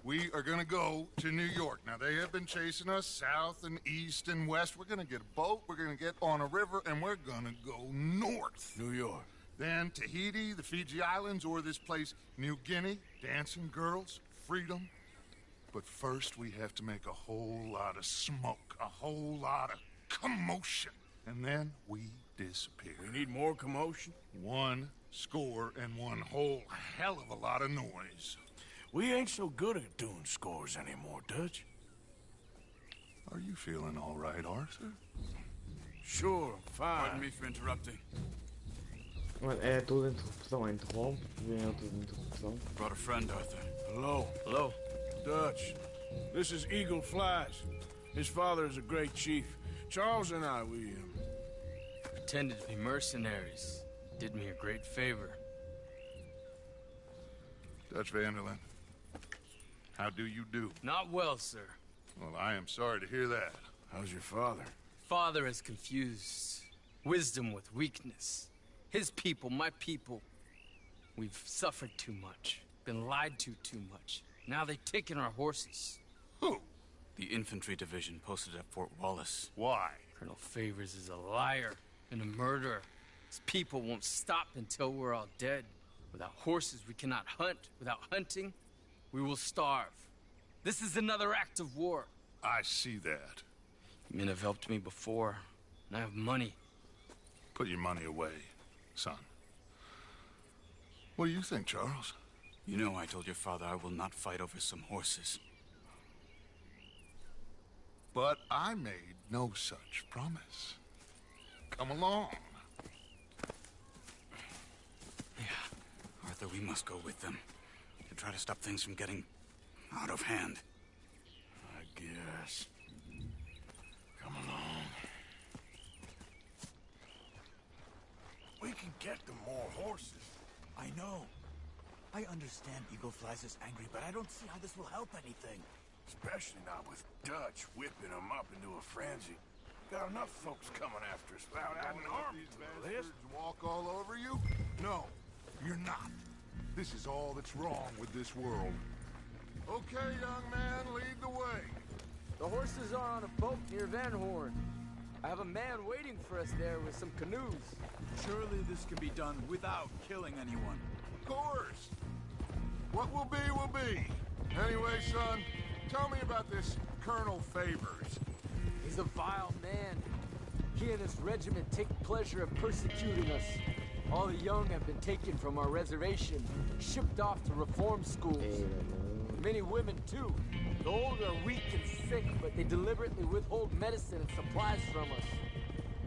Speaker 9: We are gonna go to New York. Now, they have been chasing us south and east and west. We're gonna get a boat, we're gonna get on a river, and we're gonna go north.
Speaker 8: New York.
Speaker 9: Then Tahiti, the Fiji Islands, or this place, New Guinea, dancing girls, freedom. But first, we have to make a whole lot of smoke, a whole lot of commotion. And then we disappear.
Speaker 8: We need more commotion?
Speaker 9: 1 score and one whole hell of a lot of noise.
Speaker 8: We ain't so good at doing scores anymore, Dutch.
Speaker 9: Are you feeling all right, Arthur?
Speaker 8: Sure, I'm fine.
Speaker 4: Pardon me for interrupting.
Speaker 3: É tudo interrupção, interrompe, vem outra interrupção.
Speaker 4: Brought a friend, Arthur.
Speaker 8: Hello.
Speaker 4: Hello.
Speaker 8: Dutch. This is Eagle Flies. His father is a great chief. Charles and I, we
Speaker 5: pretended to be mercenaries. Did me a great favor.
Speaker 9: Dutch Vanderlyn, how do you do?
Speaker 5: Not well, sir.
Speaker 9: Well, I am sorry to hear that.
Speaker 8: How's your father?
Speaker 5: Father has confused wisdom with weakness. His people, my people. We've suffered too much. Been lied to too much. Now they've taken our horses.
Speaker 9: Who?
Speaker 4: The infantry division posted at Fort Wallace.
Speaker 9: Why?
Speaker 5: Colonel Favors is a liar and a murderer. His people won't stop until we're all dead. Without horses, we cannot hunt. Without hunting, we will starve. This is another act of war.
Speaker 9: I see that.
Speaker 5: Men have helped me before, and I have money.
Speaker 9: Put your money away, son. What do you think, Charles?
Speaker 4: You know I told your father I will not fight over some horses.
Speaker 9: But I made no such promise. Come along.
Speaker 13: Yeah, Arthur, we must go with them to try to stop things from getting out of hand.
Speaker 8: I guess. Come along. We can get them more horses.
Speaker 14: I know. I understand Eagle Flies is angry, but I don't see how this will help anything.
Speaker 8: Especially not with Dutch whipping them up into a frenzy. Got enough folks coming after us without adding an army to this.
Speaker 9: Walk all over you? No, you're not. This is all that's wrong with this world. Okay, young man, lead the way.
Speaker 5: The horses are on a boat near Van Horn. I have a man waiting for us there with some canoes.
Speaker 14: Surely this can be done without killing anyone.
Speaker 9: Of course. What will be. Anyway, son, tell me about this Colonel Favors.
Speaker 5: He's a vile man. He and his regiment take pleasure in persecuting us. All the young have been taken from our reservation, shipped off to reform schools. Many women, too. The old are weak and sick, but they deliberately withhold medicine and supplies from us.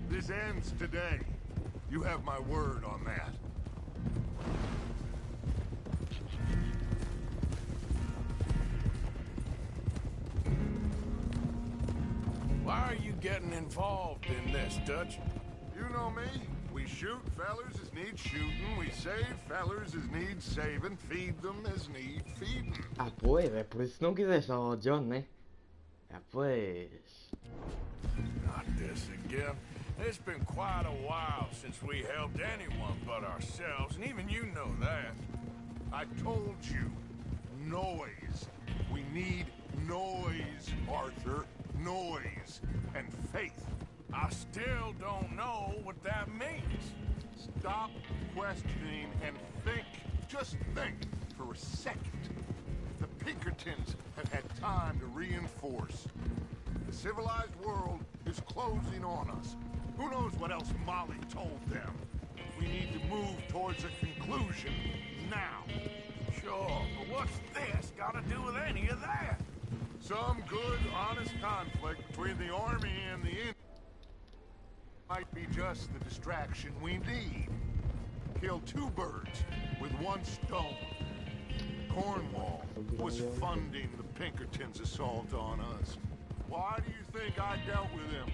Speaker 9: This ends today. You have my word on that.
Speaker 8: Why are you getting involved in this, Dutch?
Speaker 9: You know me. We shoot fellers as need shooting, we save fellers as need saving, feed them as need feeding.
Speaker 3: Ah, pues não quiser só John, né? Ah, pues.
Speaker 8: Not this again. It's been quite a while since we helped anyone but ourselves, and even you know that.
Speaker 9: I told you, noise. We need noise, Arthur. Noise and faith.
Speaker 8: I still don't know what that means.
Speaker 9: Stop questioning and think. Just think for a second. The Pinkertons have had time to reinforce. The civilized world is closing on us. Who knows what else Molly told them? We need to move towards a conclusion now.
Speaker 8: Sure, but what's this got to do with any of that?
Speaker 9: Some good, honest conflict between the army and the Indians might be just the distraction we need. Kill two birds with one stone. Cornwall was funding the Pinkertons' assault on us. Why do you think I dealt with him?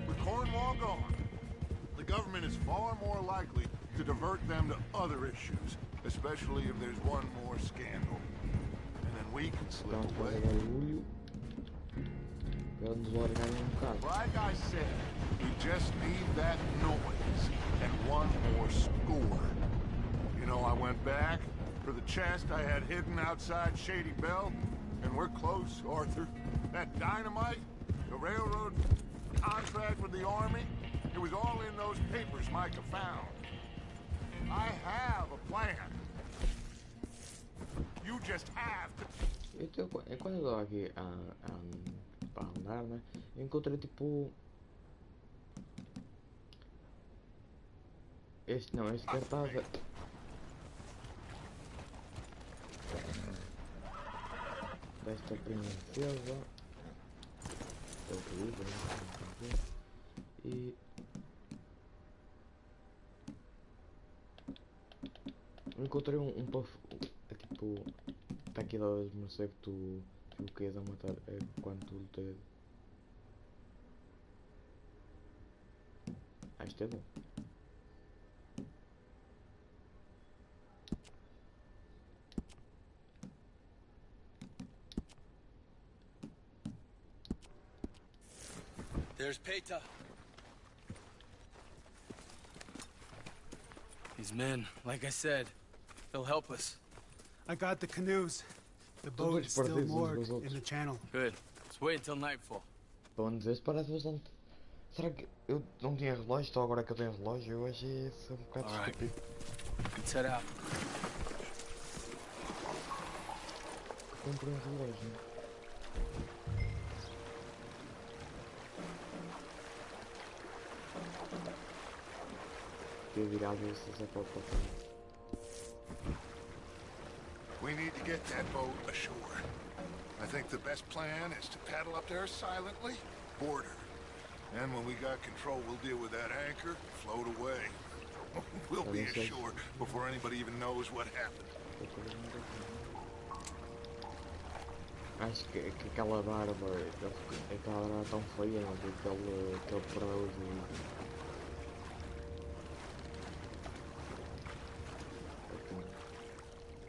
Speaker 9: With Cornwall gone, the government is far more likely to divert them to other issues, especially if there's one more scandal. And then we can slip away. Like I said, we just need that noise and one more score. You know, I went back for the chest I had hidden outside Shady Bell, and we're close, Arthur. That dynamite, the railroad contract with the army, it was all in those papers Micah found. I have a plan. You just have to...
Speaker 3: Quando eu tava aqui para andar, né? Eu encontrei tipo... Este cartaz... Desta princesa... E... encontrei um puff... É tipo... Tá aqui da não sei que tu queres a matar quando tu lutei. Isto é bom.
Speaker 5: There's Peta. These men, like I said, they'll help us.
Speaker 15: I got the canoes. The boat is still moored in the channel.
Speaker 5: Good. Let's wait until nightfall.
Speaker 3: Bom, dizer, parece bastante. Será que eu não tinha relógio? Só agora que eu tenho relógio, eu achei isso um bocado estúpido.
Speaker 5: Let's head out.
Speaker 3: Comprei um relógio. Eu virar a ver se é para o
Speaker 9: We need to get that boat ashore. I think the best plan is to paddle up there silently? Board her. And when we got control, we'll deal with that anchor, float away. We'll be ashore before anybody even knows what happened.
Speaker 3: Acho que aquela barba era tão feia, não? Aquele poroso.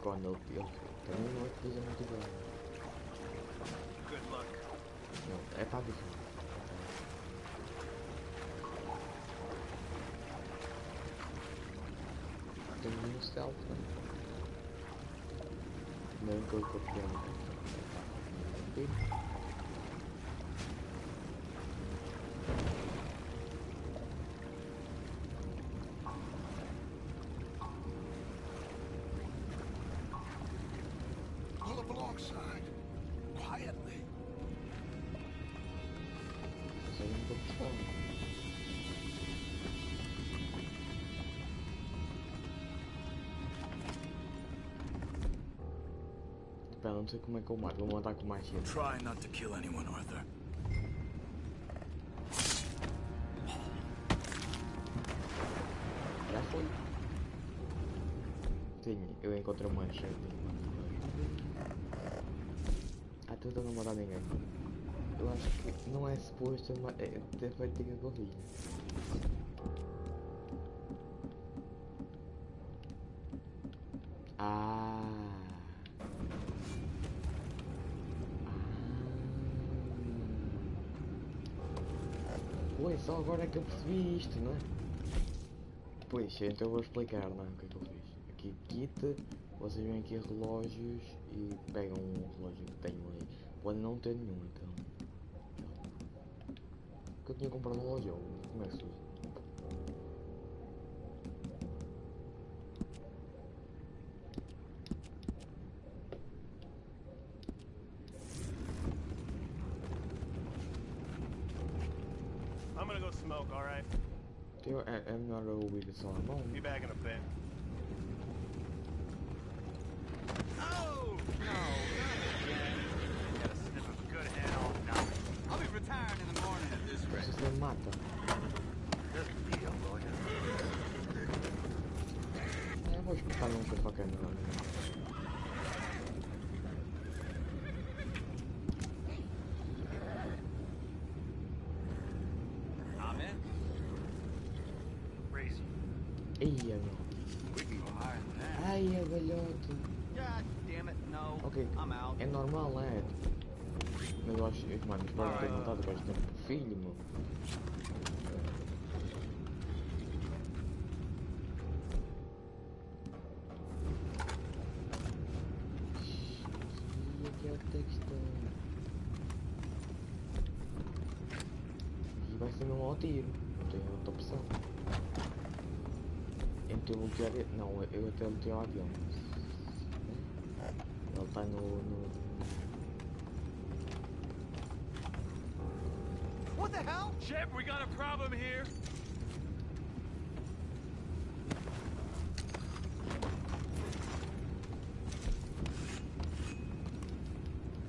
Speaker 3: Quando ele também não utiliza muito bem. Não, é para diferente. Tem um stealth, né? Não que eu copiei.
Speaker 9: Pull up alongside, quietly.
Speaker 3: Espera, não sei como é que eu mato. Vou matar com mais cedo.
Speaker 13: Try not to kill anyone, Arthur.
Speaker 3: Já foi. Sim, eu encontrei uma machete. Ah, tu não matar ninguém. Eu acho que não é suposto ter feito aquilo que eu fiz. Pois, só agora é que eu percebi isto, não é? Pois, então eu vou explicar, não é? O que é que eu fiz. Aqui, kit, vocês vêm aqui a relógios e pegam um relógio que tenho aí. Pode não ter nenhum, então. Porque eu tinha comprado um relógio, como é que se usa?
Speaker 16: I'm gonna go smoke, alright?
Speaker 3: É melhor eu ouvir só a mão.
Speaker 16: Be back in a bit.
Speaker 14: Oh! No, not again. Got a sniff of good head off now. I'll be retiring in the morning at this rate.
Speaker 3: Você mata.
Speaker 14: Good deal, lawyer.
Speaker 3: Eu vou explicar num que eu quero melhor. Eia, meu. Ai, é velhote. Ok, é normal, é. Mas eu acho, mano, espero que tenha matado depois de tempo. Filho, meu. E aqui é o texto. E vai ser mesmo ao tiro. Não tenho outra opção. Eu lutear... Não, eu até lutei o avião. Ele tá no...
Speaker 14: What the hell?
Speaker 16: Shep, we got a problem here.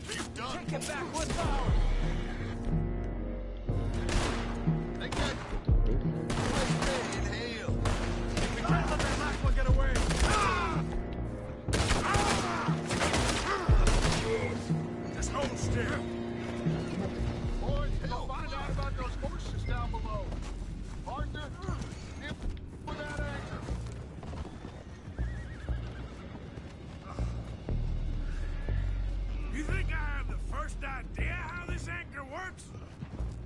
Speaker 14: He's done. Take it back with power. They got... Inhale.
Speaker 16: We can't let that last one get away. Just hold still.
Speaker 9: Boys, go find out about those horses down below. Arthur, deal with that anchor.
Speaker 1: You think I have the first idea how this anchor works?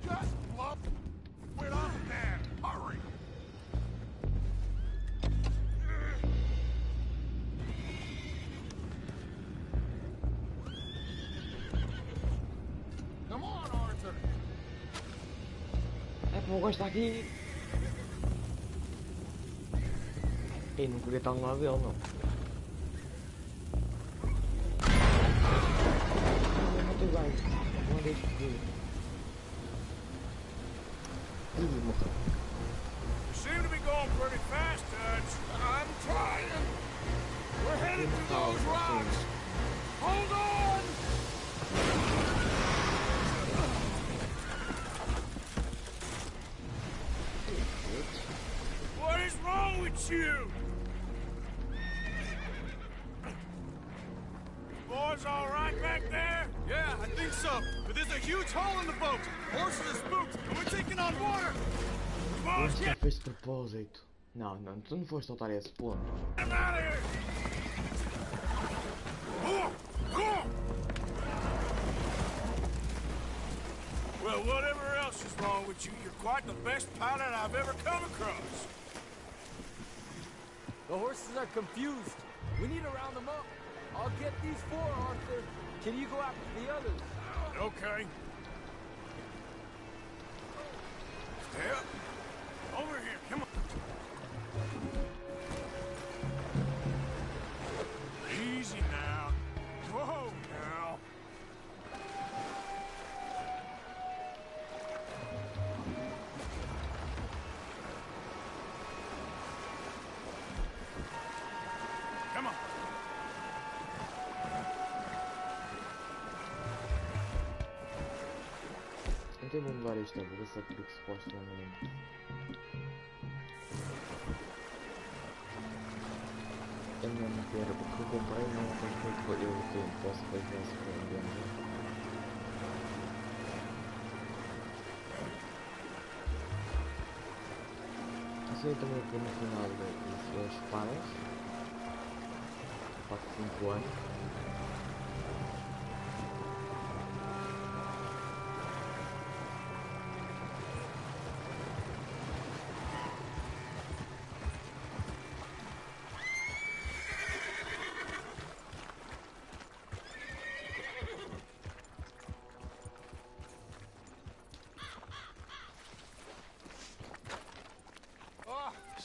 Speaker 9: Just bluff it up there. Hurry. Come on, Arthur.
Speaker 3: É para eu gostar aqui. Eu não queria estar no lado dele, não. Muito bem. Uma vez que... morreu.
Speaker 1: You seem to be going pretty fast, Dutch.
Speaker 9: I'm trying.
Speaker 1: We're headed to those rocks. Hold on! you! Boys all right back there?
Speaker 16: Yeah, I think so. But there's a huge hole in the boat. Horses are spooked, and we're taking on water.
Speaker 3: Mas que fez de propósito. Não, não, tu não foste soltar esse ponto.
Speaker 1: I'm out of here! Well, whatever else is wrong with you, you're quite the best pilot I've ever come across.
Speaker 17: The horses are confused. We need to round them up. I'll get these four, Arthur. Can you go after the others?
Speaker 1: Okay. Step over here, come on. Easy now. Whoa, now. Come on.
Speaker 3: Então vou mudar isto, vou ver se é porque supostamente. Eu não quero, o que eu comprei não tem feito eu que posso fazer esse problema. Assim também por no final das espadas. Para 5 anos.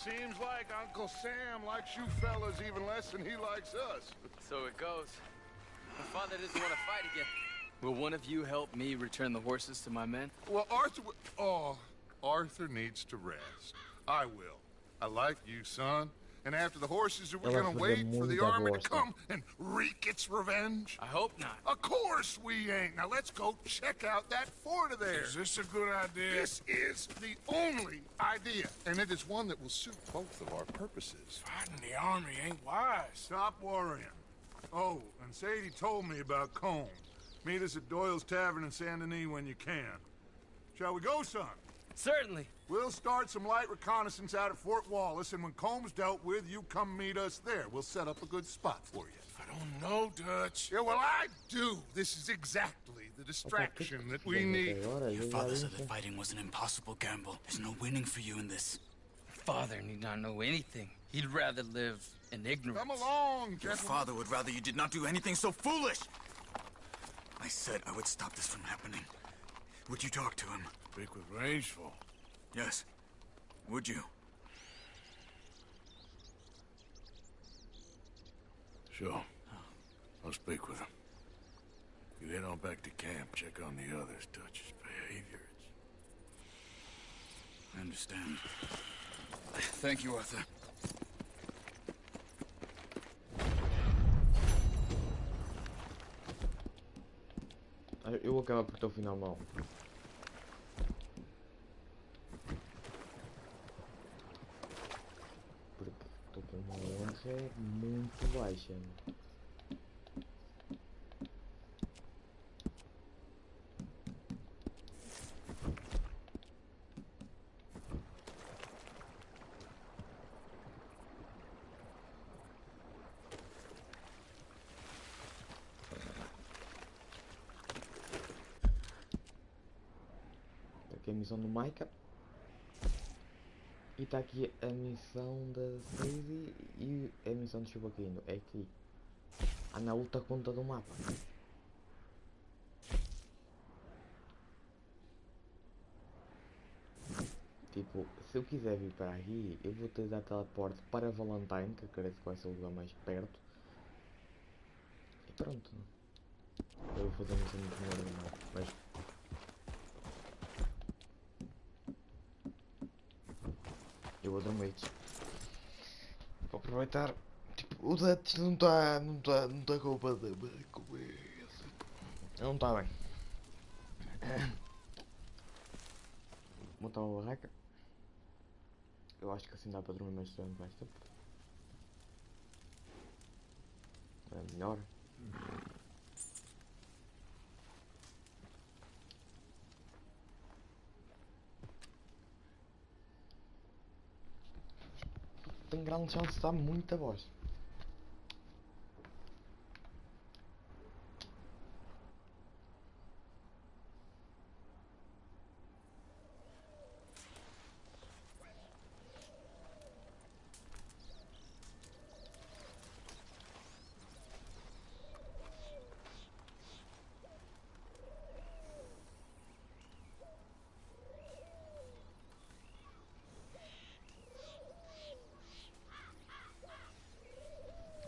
Speaker 9: Seems like Uncle Sam likes you fellas even less than he likes us.
Speaker 5: So it goes. My father doesn't want to fight again. Will one of you help me return the horses to my men?
Speaker 9: Well, Arthur needs to rest. I will. I like you, son. And after the horses, are we gonna wait for the army to come and wreak its revenge?
Speaker 5: I hope not.
Speaker 9: Of course we ain't. Now let's go check out that fort of theirs.
Speaker 1: Is this a good idea?
Speaker 9: This is the only idea, and it is one that will suit both of our purposes.
Speaker 1: Fighting the army ain't wise.
Speaker 6: Stop worrying. Oh, and Sadie told me about Combs. Meet us at Doyle's Tavern in Saint Denis when you can. Shall we go, son?
Speaker 5: Certainly.
Speaker 6: We'll start some light reconnaissance out at Fort Wallace, and when Combs dealt with, you come meet us there. We'll set up a good spot for you.
Speaker 1: I don't know, Dutch.
Speaker 9: Yeah, well, I do. This is exactly the distraction that we need.
Speaker 13: Your father said that fighting was an impossible gamble. There's no winning for you in this.
Speaker 5: Father need not know anything. He'd rather live in ignorance.
Speaker 9: Come along, gentlemen.
Speaker 13: Your father would rather you did not do anything so foolish. I said I would stop this from happening. Would you talk to him?
Speaker 1: Speak with Rangeful.
Speaker 13: Yes. Would you?
Speaker 1: Sure. I'll speak with him. You head on back to camp, check on the others, Dutch's behavior.
Speaker 13: I understand. Thank you, Arthur.
Speaker 3: Eu vou acabar por ter o final mau. Porque estou com uma honra muito baixa. A missão do Micah e está aqui a missão da Sadie e a missão de Chubaquino. É aqui na outra conta do mapa. Tipo, se eu quiser vir para aqui, eu vou ter de dar teleporte para Valentine, que acredito que vai ser o lugar mais perto. E pronto. Eu vou fazer a missão do primeiro do mapa, mas eu vou dar um wait. Vou aproveitar. Tipo, o Dutch não está com o padrão. Não está bem. Vou montar uma barraca. Eu acho que assim dá para dormir mais tempo. É melhor. Tem grande chance de estar muita voz.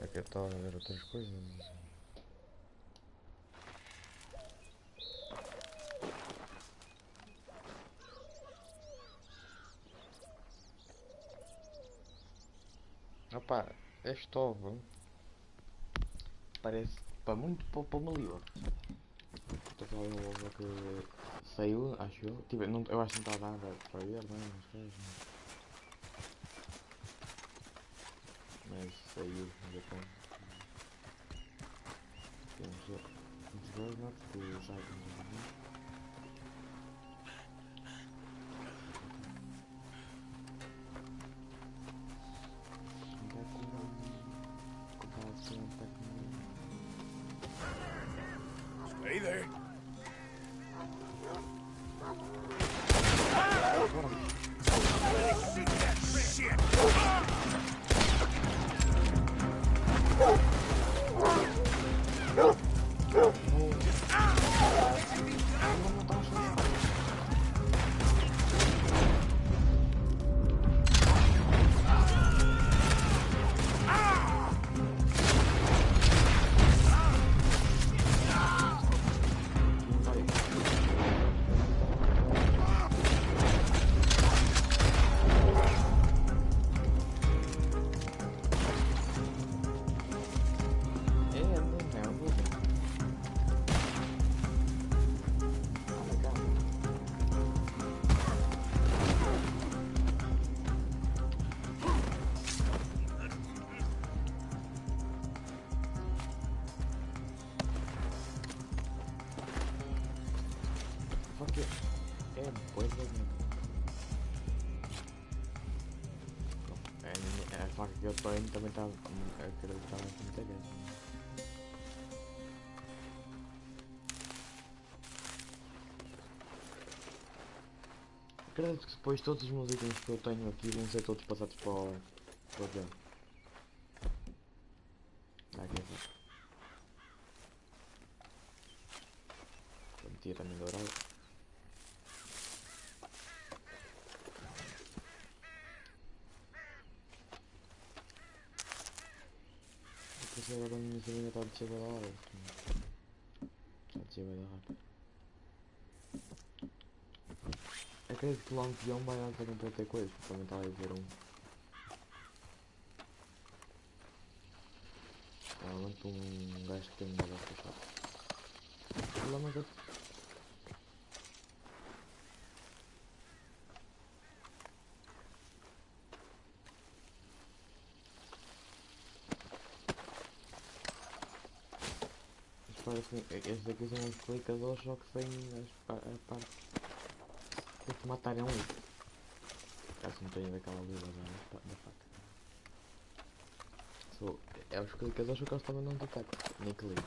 Speaker 3: Aqui eu estava a ver outras coisas. Opa, este ovo parece para muito para uma livre. Estou a falar de um ovo que saiu, acho eu. Tipo, não, eu acho que não está a dar para ver, não é? Mas saiu, já está. Temos dois, não é? Porque sai com
Speaker 8: Stay there. Shoot that shit. Eu estou indo também está a acreditar muita vez. Acredito que depois todos os meus itens que eu tenho aqui vão ser todos passados para o jogo. Aqui vou meter também dourado. Agora a minha família está a descer bem lá. Está a descer bem rápido. Acredito que lá um peão vai dar para comprar coisas, porque também está a ver um. Realmente um gajo que tem um melhor fechado. O problema é que estes aqui são os clicadores, só que sem a parte de matarem um livro. Caso não tenha daquela luz da faca. É os clicadores, só que eles também não detectam, nem que liga.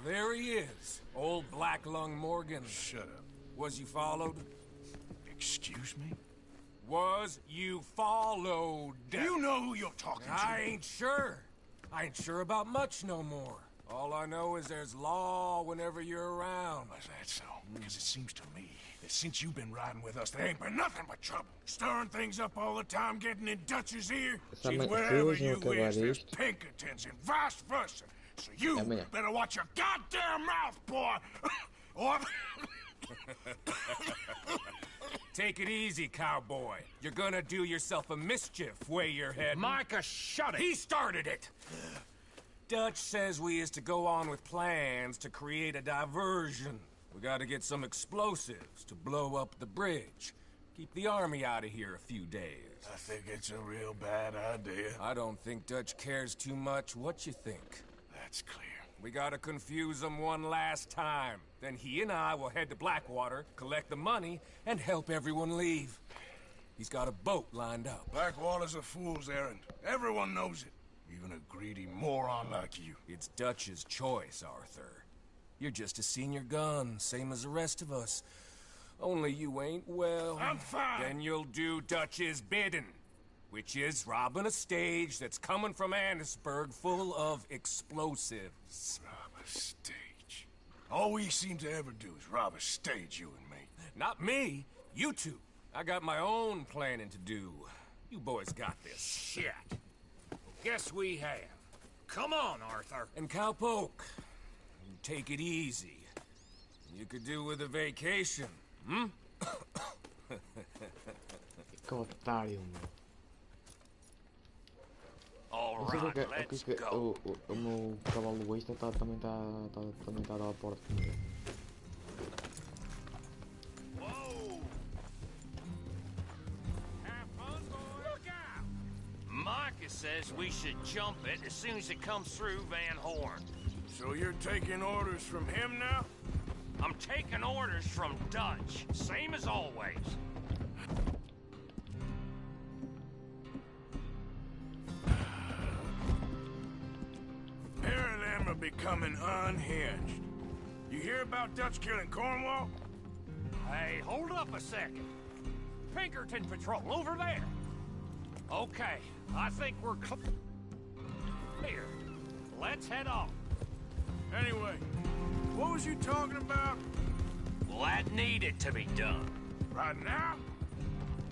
Speaker 8: There he is. Old Black Lung Morgan. Shut up. Was you followed?
Speaker 9: Excuse me?
Speaker 8: Was you followed?
Speaker 9: You know who you're talking to.
Speaker 8: I ain't sure. I ain't sure about much no more. All I know is there's law whenever you're around.
Speaker 9: Is that so? Because it seems to me that since you've been riding with us, there ain't been nothing but trouble. Stirring things up all the time, getting in Dutch's ear. See, wherever you is, there's Pinkertons and vice versa. So you better watch your goddamn mouth, boy!
Speaker 8: Or...
Speaker 1: Take it easy, cowboy. You're gonna do yourself a mischief where you're heading.
Speaker 8: Micah, shut it!
Speaker 1: He started it! Dutch says we is to go on with plans to create a diversion. We gotta get some explosives to blow up the bridge. Keep the army out of here a few days.
Speaker 8: I think it's a real bad idea.
Speaker 1: I don't think Dutch cares too much. What you think?
Speaker 8: That's clear.
Speaker 1: We gotta confuse him one last time. Then he and I will head to Blackwater, collect the money, and help everyone leave. He's got a boat lined up.
Speaker 8: Blackwater's a fool's errand. Everyone knows it. Even a greedy moron like you.
Speaker 1: It's Dutch's choice, Arthur. You're just a senior gun, same as the rest of us. Only you ain't well.
Speaker 8: I'm fine.
Speaker 1: Then you'll do Dutch's bidding, which is robbing a stage that's coming from Annisburg full of explosives.
Speaker 8: Rob a stage. All we seem to ever do is rob a stage, you and me.
Speaker 1: Not me, you two. I got my own planning to do. You boys got this.
Speaker 8: Shit. Guess we have. Come on, Arthur.
Speaker 1: And Cowpoke, you take it easy. You could do with a vacation, hmm?
Speaker 3: Que otário, meu.
Speaker 8: All
Speaker 3: Não sei
Speaker 8: right,
Speaker 3: porque
Speaker 8: let's go.
Speaker 3: o meu cavalo egoísta também está a dar a porta comigo.
Speaker 18: Micah says we should jump it as soon as it comes through Van Horn.
Speaker 8: So you're taking orders from him now?
Speaker 18: I'm taking orders from Dutch, same as always.
Speaker 8: Pair of them are becoming unhinged. You hear about Dutch killing Cornwall?
Speaker 18: Hey, hold up a second. Pinkerton Patrol, over there. Okay, I think we're clear. Let's head off.
Speaker 8: Anyway, what was you talking about?
Speaker 18: Well, that needed to be done.
Speaker 8: Right now?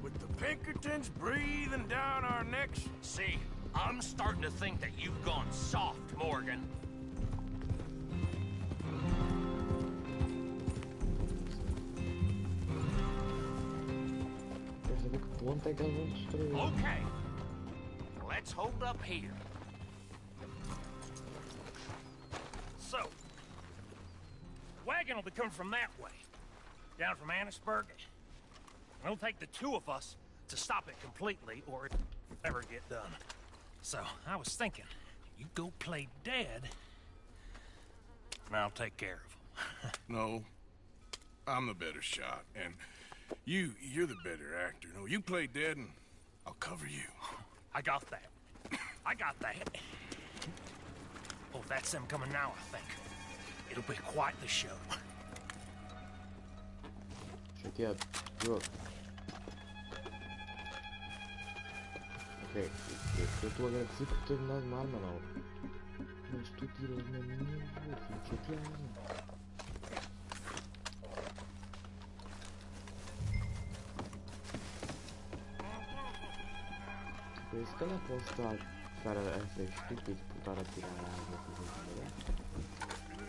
Speaker 8: With the Pinkertons breathing down our necks?
Speaker 18: See, I'm starting to think that you've gone soft, Morgan. Okay, let's hold up here. So, wagon will be coming from that way, down from Annisburg. It'll take the two of us to stop it completely, or it'll never get done. So, I was thinking, you go play dead, and I'll take care of him.
Speaker 8: No, I'm the better shot, and you're the better actor. No, you play dead, and I'll cover you.
Speaker 18: I got that. I got that. Oh, that's them coming now, I think. It'll be quite the show.
Speaker 3: Chateado. Jogo. Ok, eu estou agradecido por ter me dado uma arma nova. Mas tu tiras na minha, eu fico chateado. Se calhar posso estar a ser estúpido por estar a tirar a água por exemplo.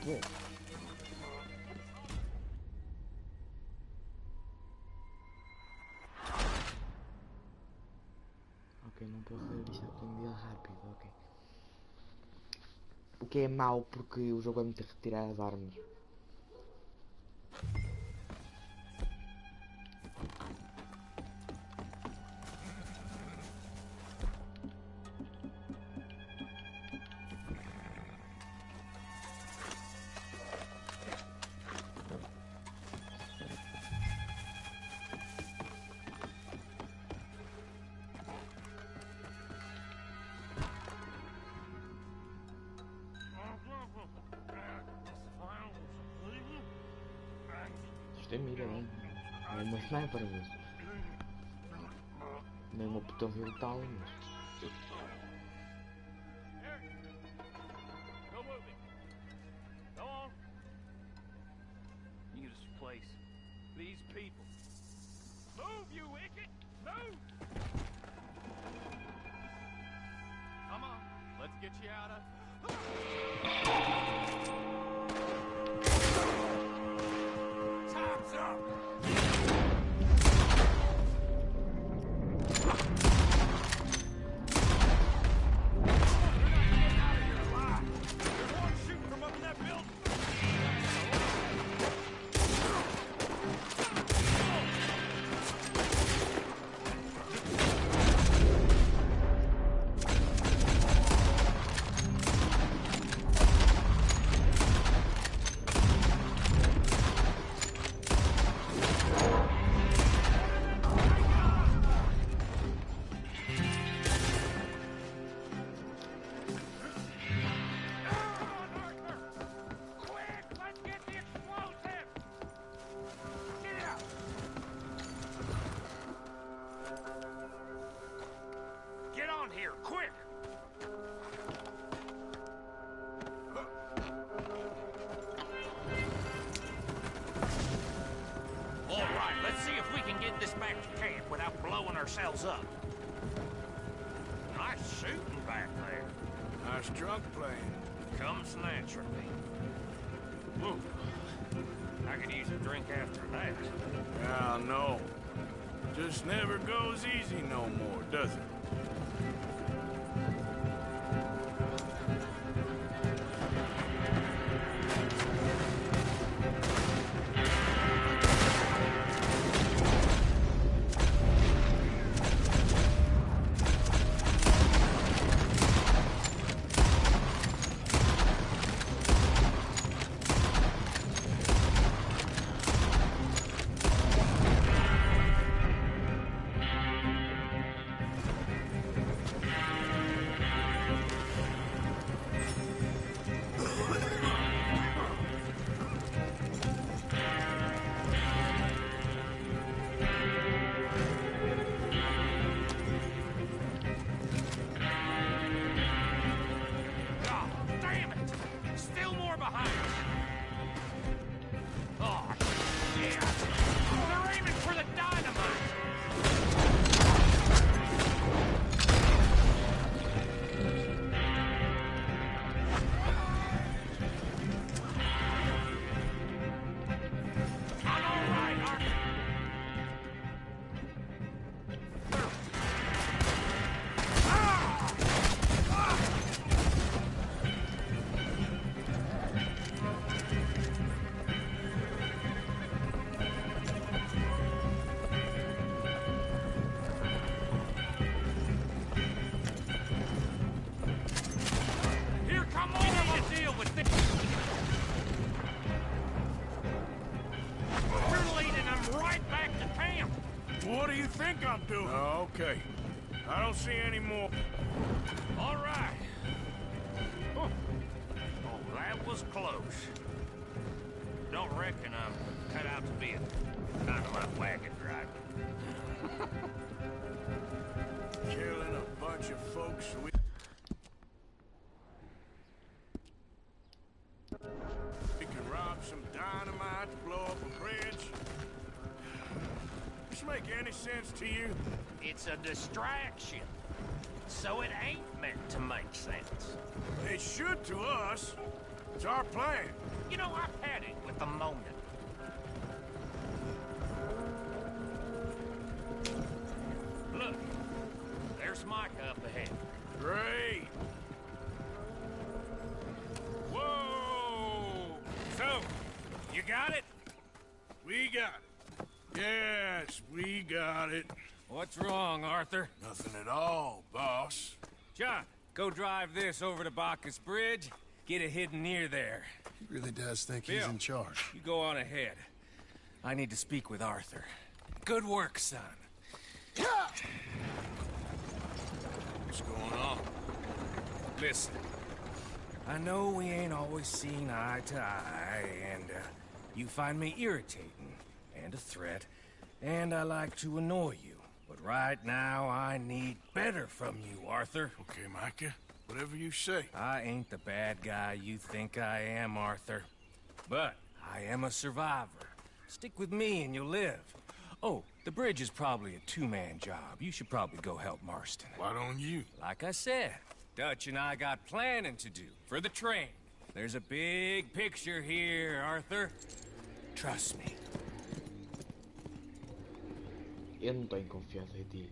Speaker 3: Bom. Ok, não posso fazer isto de um dia rápido, ok. O que é mau porque o jogo vai me ter que retirar as armas. Isto é mira, não é uma sniper, mas não é uma potência letal, mas...
Speaker 18: Need a place. These people. Move, you wicked! Move!
Speaker 16: Come on, let's get you out of...
Speaker 18: hell's up? Nice shooting back there.
Speaker 8: Nice drunk playing.
Speaker 18: Comes naturally. Ooh. I could use a drink after that.
Speaker 8: Yeah, no. Just never goes easy no more, does it? Okay. I don't see any more.
Speaker 18: All right. Oh, that was close. Don't reckon I'm cut out to be a dynamite wagon driver.
Speaker 8: Killing a bunch of folks we can rob some dynamite, blow up a bridge. This make any sense to you?
Speaker 18: It's a distraction, so it ain't meant to make sense.
Speaker 8: It should to us. It's our plan.
Speaker 18: You know, I've had it with the moment. Look, there's Micah up ahead.
Speaker 8: Great. Whoa!
Speaker 18: So, you got it?
Speaker 8: We got it. Yes, we got it.
Speaker 18: What's wrong, Arthur?
Speaker 8: Nothing at all, boss.
Speaker 18: John, go drive this over to Bacchus Bridge. Get it hidden near there.
Speaker 6: He really does think
Speaker 18: Bill,
Speaker 6: he's in charge.
Speaker 18: You go on ahead. I need to speak with Arthur. Good work, son.
Speaker 8: What's going on?
Speaker 18: Listen, I know we ain't always seen eye to eye, and you find me irritating and a threat, and I like to annoy you. But right now, I need better from you, Arthur.
Speaker 8: Okay, Micah. Whatever you say.
Speaker 18: I ain't the bad guy you think I am, Arthur. But I am a survivor. Stick with me and you'll live. Oh, the bridge is probably a two-man job. You should probably go help Marston.
Speaker 8: Why don't you?
Speaker 18: Like I said, Dutch and I got planning to do for the train. There's a big picture here, Arthur. Trust me.
Speaker 3: Eu não tenho confiança em ti.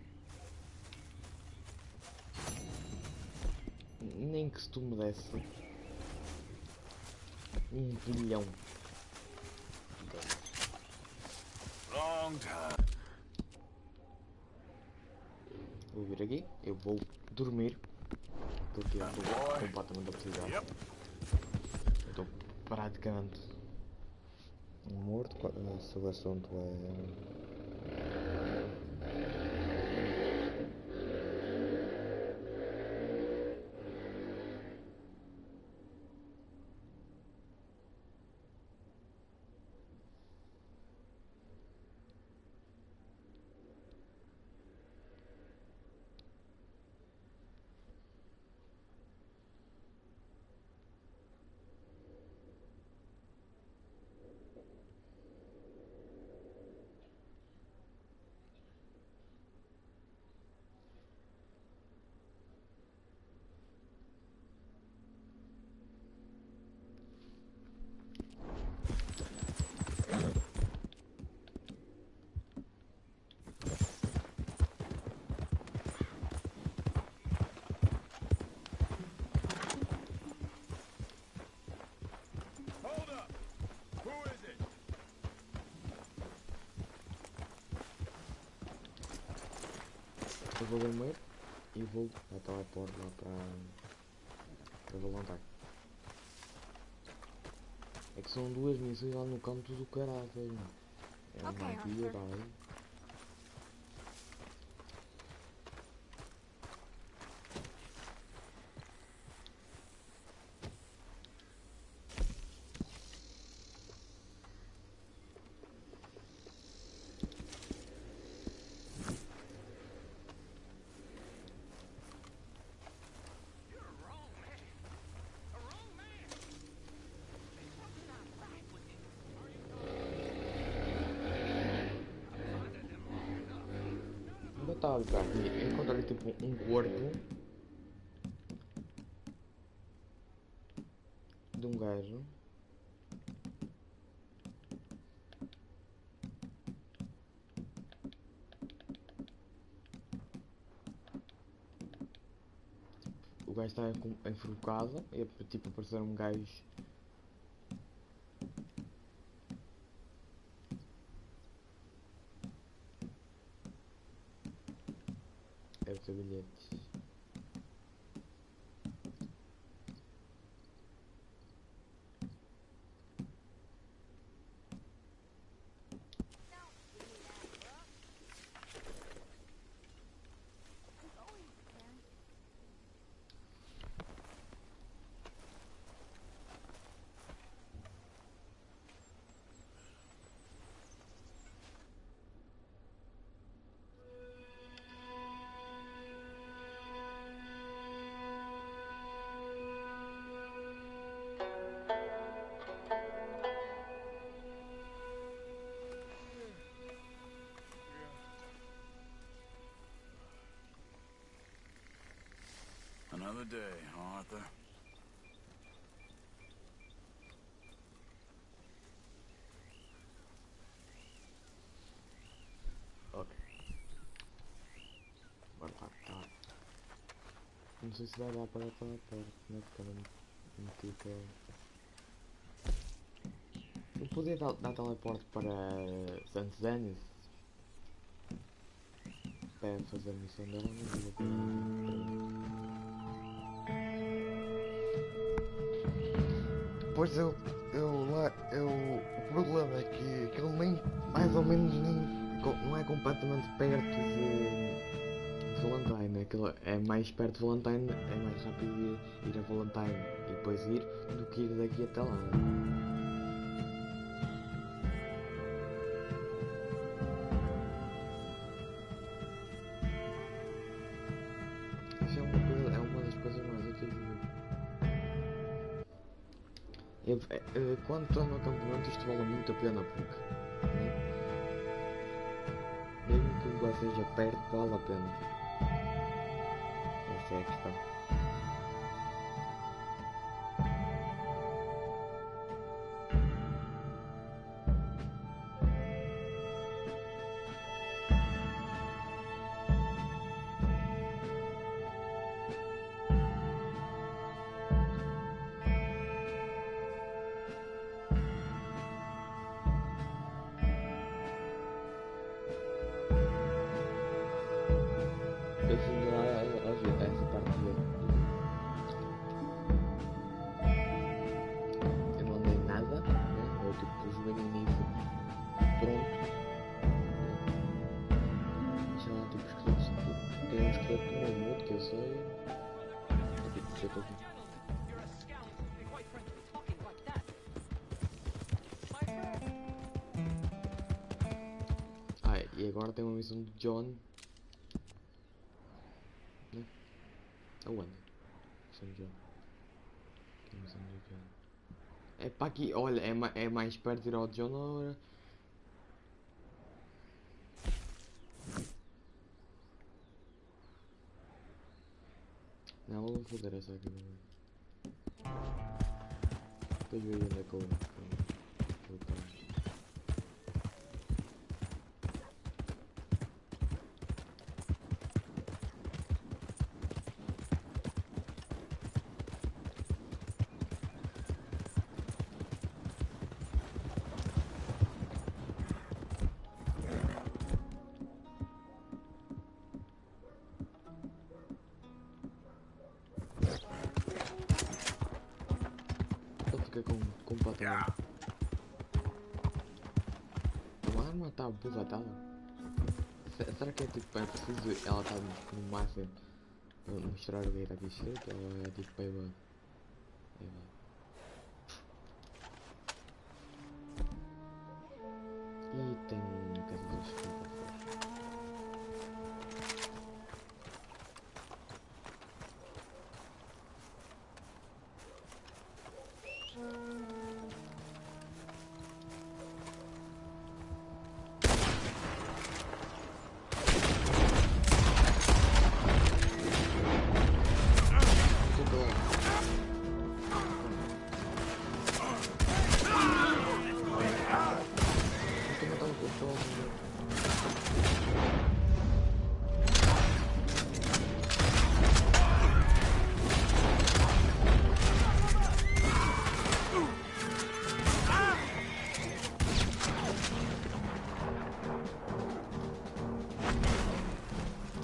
Speaker 3: Nem que se tu me desse bilhão.
Speaker 8: Long time.
Speaker 3: Vou vir aqui, eu vou dormir. Porque eu estou completamente obsediado. Eu estou praticamente morto. Se o assunto é... vou dormir e vou a teleportar lá para voluntário. É que são duas missões lá no canto do caralho. É uma aqui e outra aí. Estava cá aqui, encontrei tipo um corpo de um gajo. O gajo está enforcado e tipo aparecer um gajo. Deve ter bilhetes.
Speaker 13: Another day, Arthur.
Speaker 3: Ok. Bora lá, tá. Não sei se vai dar para aquela porta, né? Porque ela me tipo. Não podia dar teleporte para Santos Anis para fazer a missão dela, não vou Pois o problema é que ele nem, mais ou menos, nem, não é completamente perto de Valentine. Aquilo é mais perto de Valentine, é mais rápido ir a Valentine e depois ir do que ir daqui até lá. Isso é uma das coisas mais úteis do jogo. Quando estou no acampamento isto vale muito a pena porque mesmo que o lugar seja perto vale a pena. Essa é a questão. E agora tem uma missão de John. Né? Aonde? Missão de John. Que missão de John? É para aqui, olha, é mais perto de ir ao John ou... Não, vou foder essa aqui. Depois vejo onde é que eu vou. fica completamente. A arma está borratada. Será que é tipo, é preciso ela estar no máximo para mostrar o que está aqui escrito? Ou é tipo payback? E tem casa dos fotógrafos.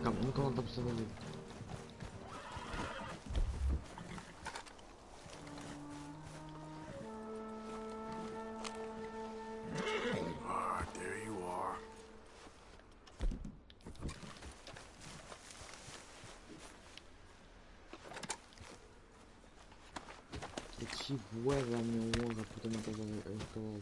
Speaker 3: Calma, nunca não está precisando ali.
Speaker 8: Ah, there you are.
Speaker 3: Eu te voa, meu honra, puta, não estou.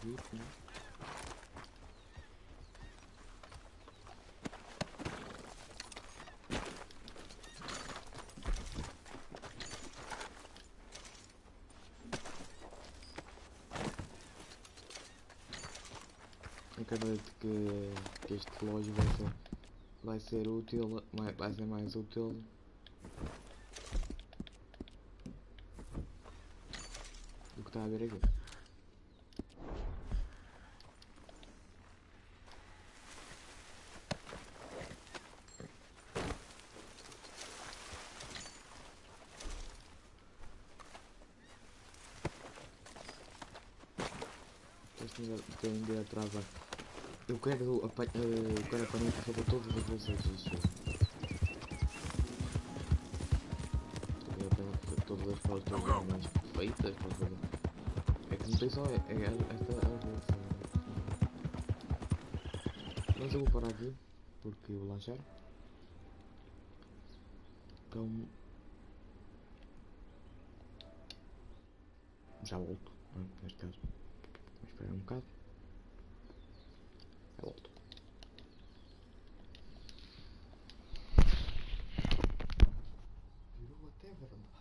Speaker 3: Muito, né? Acredito que este relógio vai ser útil, vai ser mais útil do que está a ver aqui. Estou ainda atrasado. Eu quero apanhar para todas as vezes. Eu quero apanhar todas as fotos mais perfeitas para fazer. É que não tem só esta versão. Mas eu vou parar aqui porque eu vou lanchar. Então já volto, né, neste caso. Vou esperar um bocado. Já volto. Virou até verdade.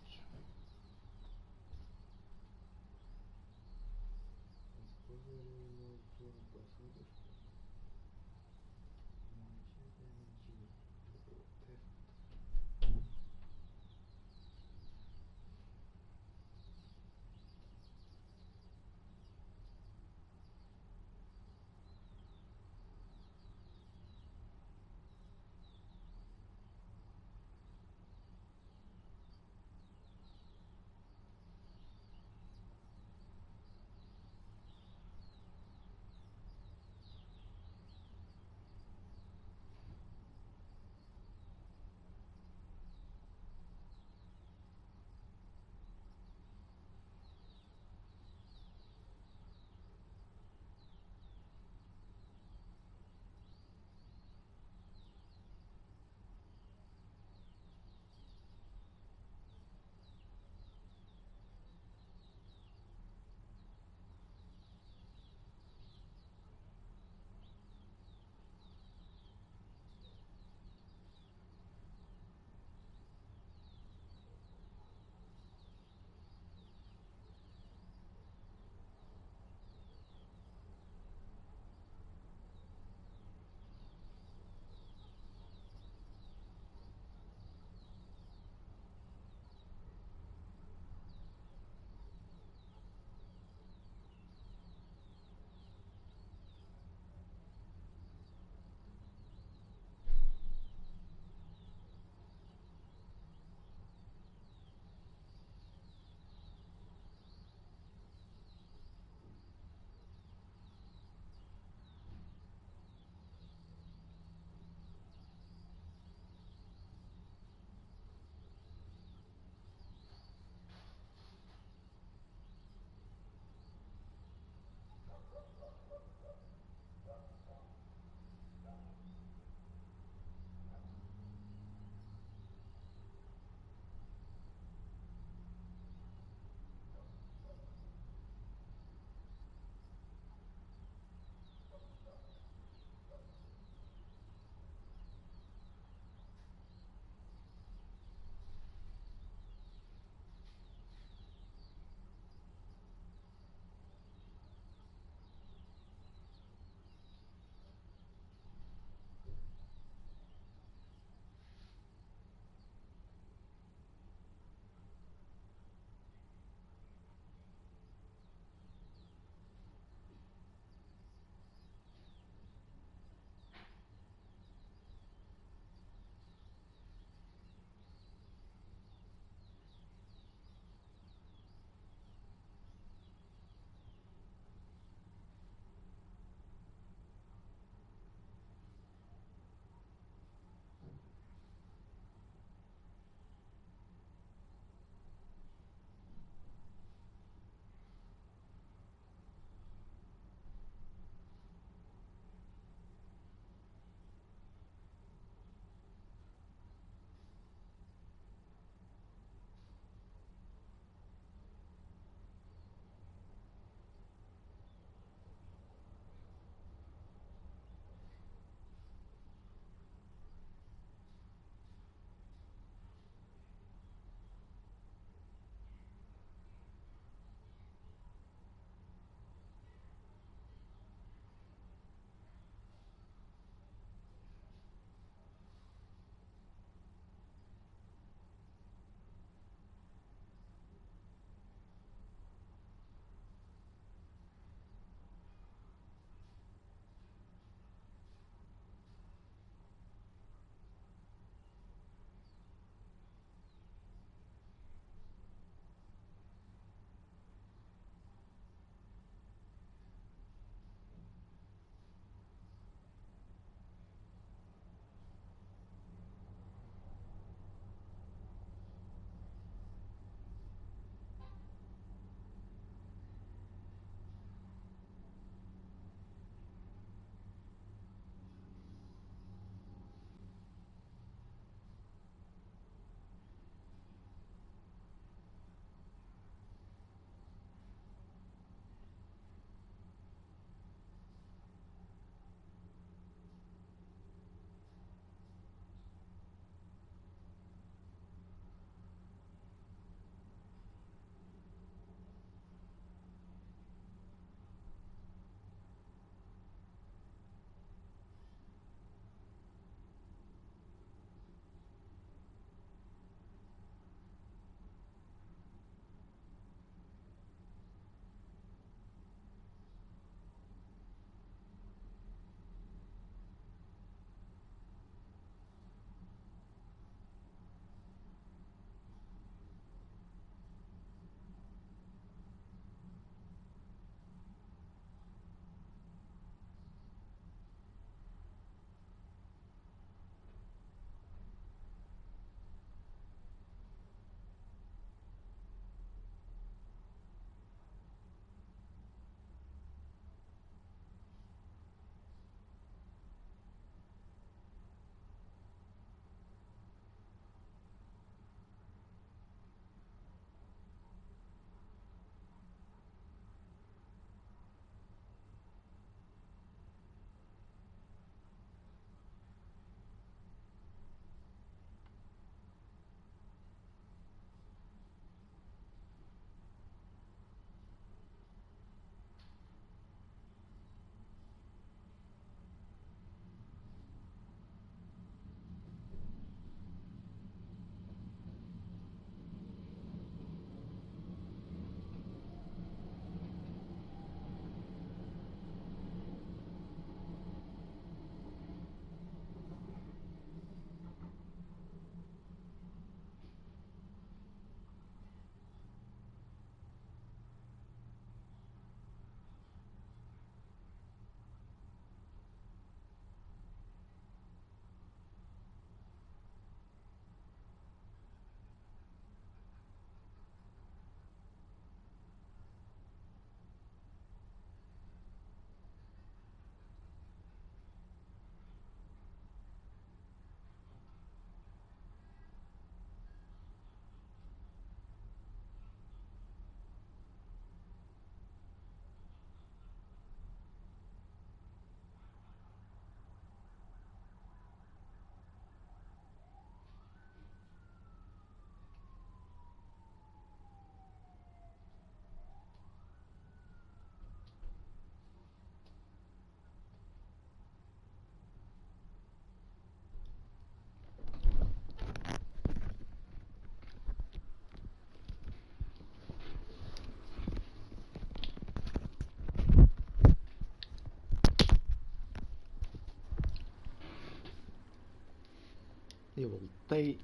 Speaker 3: Eu voltei.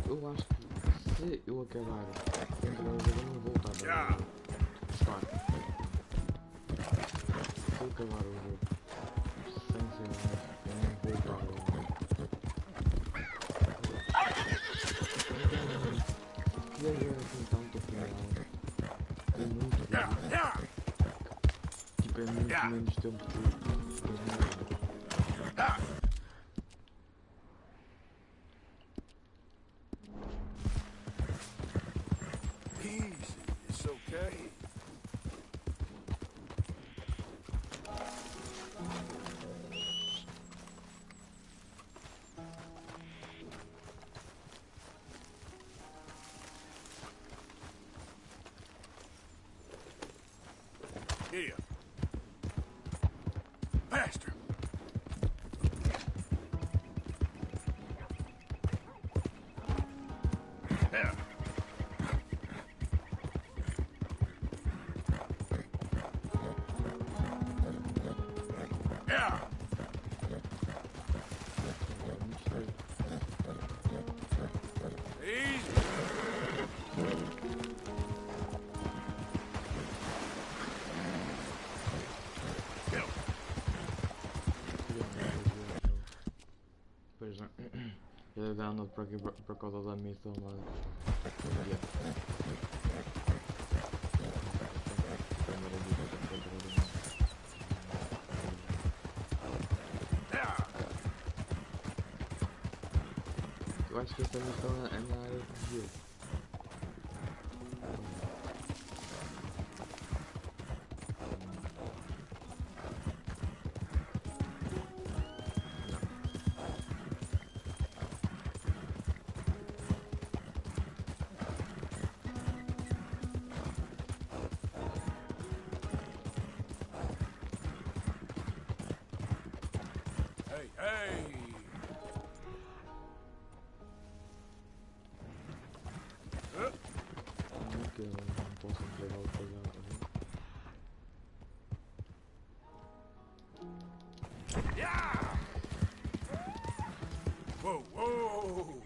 Speaker 3: Eu acho que se eu acabar dentro da jogo, eu não vou voltar para se eu acabar o jogo sem ser mais, eu não vou voltar ao jogo. Se quiser jogar assim tanto final, é muito vídeo. Tipo, é muito menos tempo que
Speaker 8: Here. Faster. There. Yeah.
Speaker 3: Ele anda por aqui por causa da missão lá. Eu acho que esta missão é na área de jogo. Eu não posso entregar o projeto.
Speaker 8: Whoa, whoa!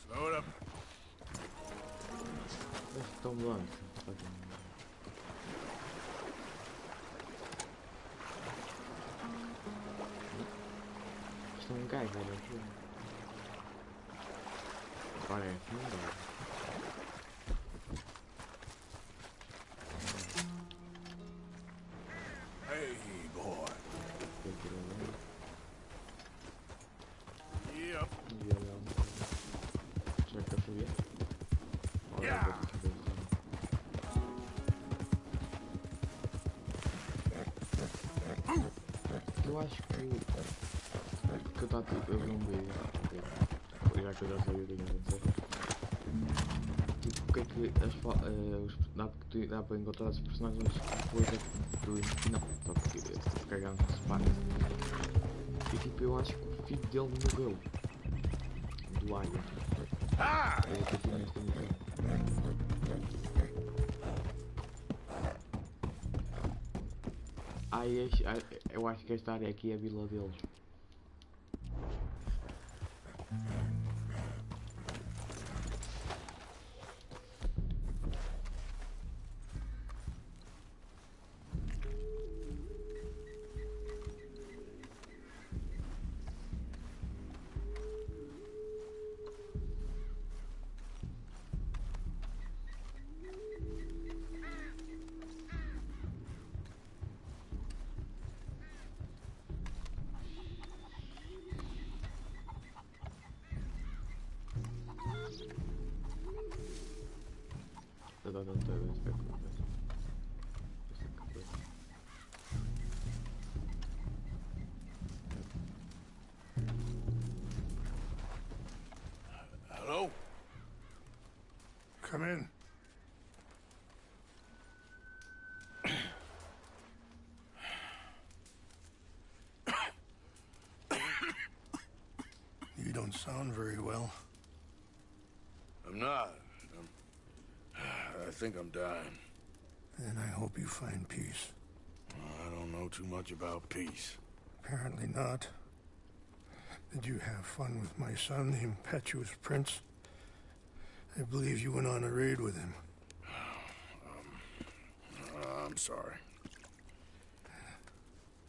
Speaker 8: Slow it up.
Speaker 3: Eles estão voando. Estão em casa, olha aqui. Agora é assim, não.
Speaker 8: Hey, boy. Yep.
Speaker 3: Será que eu subia?
Speaker 8: Yeah.
Speaker 3: Eu acho que eu estava tipo, eu vi um vídeo, já que eu já sabia o que ia acontecer. Tipo, porque é que dá para encontrar os personagens depois do não, só porque cagamos no espaço. E tipo, eu acho que o filho dele morreu. Do Alien. Eu tô aqui nesta missão. Eu acho que esta área aqui é a vila deles.
Speaker 8: Hello?
Speaker 6: don't sound very well.
Speaker 8: I'm not. I think I'm dying.
Speaker 6: Then I hope you find peace.
Speaker 8: I don't know too much about peace.
Speaker 6: Apparently not. Did you have fun with my son, the impetuous prince? I believe you went on a raid with him.
Speaker 8: I'm sorry.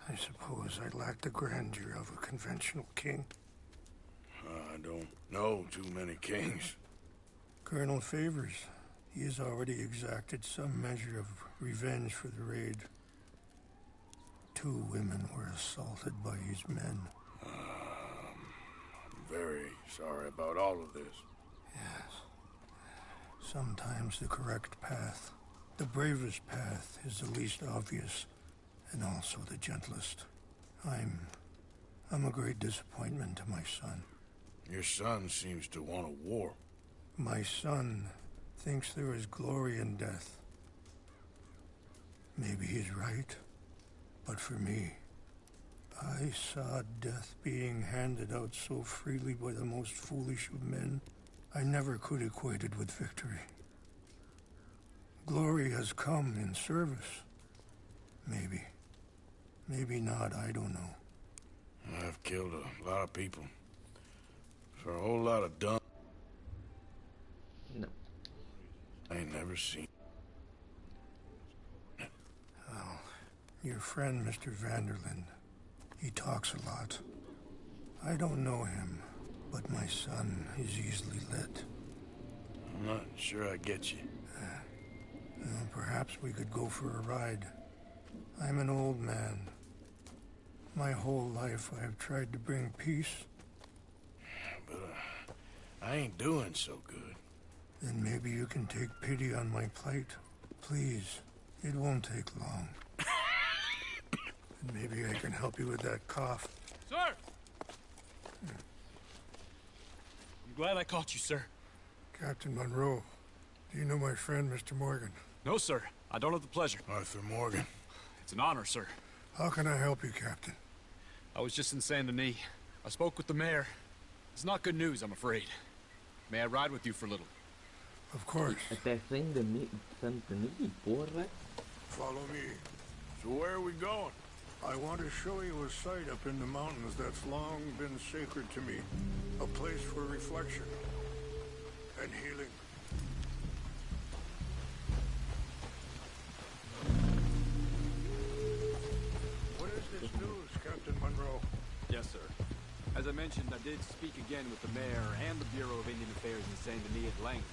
Speaker 6: I suppose I lack the grandeur of a conventional king.
Speaker 8: I don't know too many kings.
Speaker 6: Colonel Favors, he has already exacted some measure of revenge for the raid. 2 women were assaulted by his men.
Speaker 8: I'm very sorry about all of this.
Speaker 6: Yes. Sometimes the correct path, the bravest path, is the least obvious, and also the gentlest. I'm a great disappointment to my son.
Speaker 8: Your son seems to want a war.
Speaker 6: My son thinks there is glory in death. Maybe he's right, but for me, I saw death being handed out so freely by the most foolish of men, I never could equate it with victory. Glory has come in service. Maybe. Maybe not, I don't know.
Speaker 8: I've killed a lot of people. For a whole lot of dumb...
Speaker 3: No.
Speaker 8: I ain't never seen...
Speaker 6: Well, your friend, Mr. Vanderlyn, he talks a lot. I don't know him, but my son is easily led.
Speaker 8: I'm not sure I get you.
Speaker 6: Well, perhaps we could go for a ride. I'm an old man. My whole life I've tried to bring peace.
Speaker 8: But I ain't doing so good.
Speaker 6: Then maybe you can take pity on my plight. Please, it won't take long. And maybe I can help you with that cough.
Speaker 16: Sir! I'm glad I caught you, sir.
Speaker 6: Captain Monroe, do you know my friend, Mr. Morgan?
Speaker 16: No, sir. I don't have the pleasure.
Speaker 8: Arthur Morgan.
Speaker 16: It's an honor, sir.
Speaker 6: How can I help you, Captain?
Speaker 16: I was just in Saint Denis. I spoke with the mayor. It's not good news, I'm afraid. May I ride with you for a little?
Speaker 6: Of course.
Speaker 3: Até Saint Denis, porra.
Speaker 6: Follow me.
Speaker 8: So where are we going?
Speaker 6: I want to show you a site up in the mountains that's long been sacred to me. A place for reflection and healing. What is this news, Captain Monroe?
Speaker 17: Yes, sir. As I mentioned, I did speak again with the mayor and the Bureau of Indian Affairs in Saint Denis at length.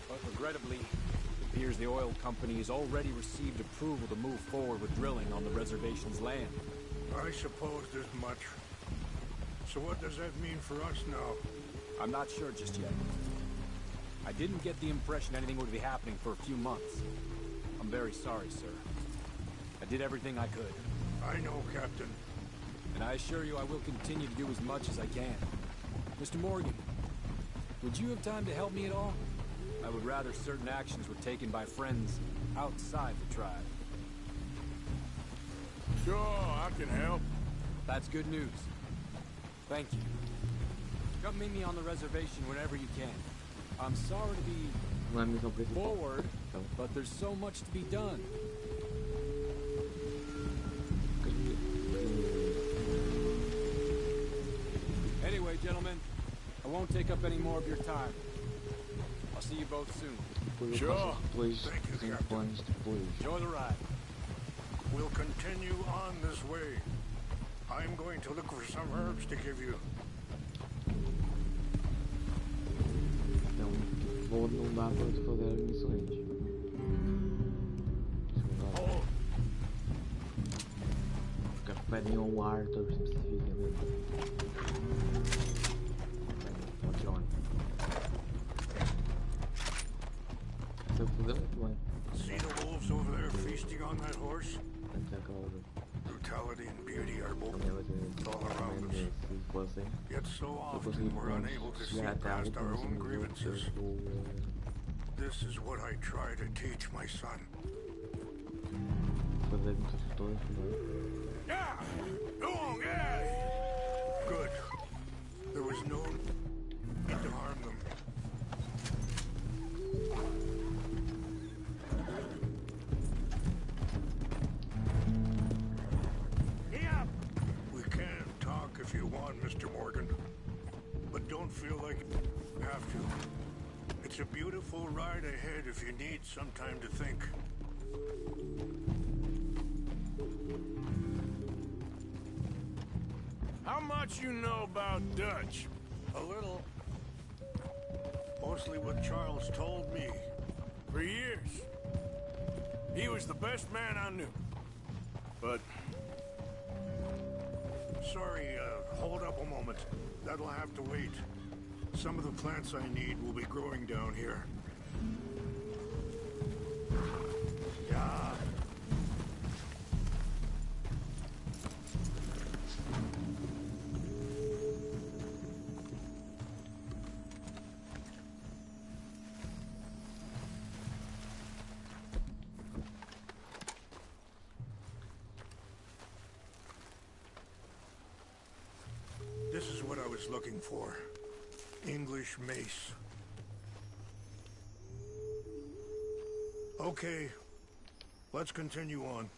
Speaker 17: But regrettably, it appears the oil company has already received approval to move forward with drilling on the reservation's land.
Speaker 6: I supposed as much. So what does that mean for us now?
Speaker 17: I'm not sure just yet. I didn't get the impression anything would be happening for a few months. I'm very sorry, sir. I did everything I could.
Speaker 6: I know, Captain.
Speaker 17: And I assure you I will continue to do as much as I can. Mr. Morgan, would you have time to help me at all? I would rather certain actions were taken by friends outside the tribe.
Speaker 8: Sure, I can help.
Speaker 17: That's good news. Thank you. Come meet me on the reservation whenever you can. I'm sorry to be forward, but there's so much to be done. Anyway, gentlemen, I won't take up any more of your time. I'll see you both soon.
Speaker 8: Sure.
Speaker 6: Thank you, Captain.
Speaker 17: Enjoy the ride.
Speaker 6: We'll continue on this way. I'm going to look for some herbs to give you.
Speaker 3: Então, vou não dá para fazer missões. Porque pedem ao Arthur especificamente. Ao John. Estou a fazer muito bem.
Speaker 6: See the wolves over there feasting on that horse? Brutality and beauty are both all around us. Yet so often we're unable to see past our own grievances. This is what I try to teach my son.
Speaker 8: Yeah! Go on, get out of here!
Speaker 6: Good. There was no...
Speaker 9: want, Mr. Morgan. But don't feel like you have to. It's a beautiful ride ahead if you need some time to think.
Speaker 8: How much you know about Dutch?
Speaker 9: A little. Mostly what Charles told me.
Speaker 8: For years. He was the best man I knew. But...
Speaker 9: Sorry, hold up a moment. That'll have to wait. Some of the plants I need will be growing down here. Yeah. This is what I was looking for. English mace. Okay, let's continue on.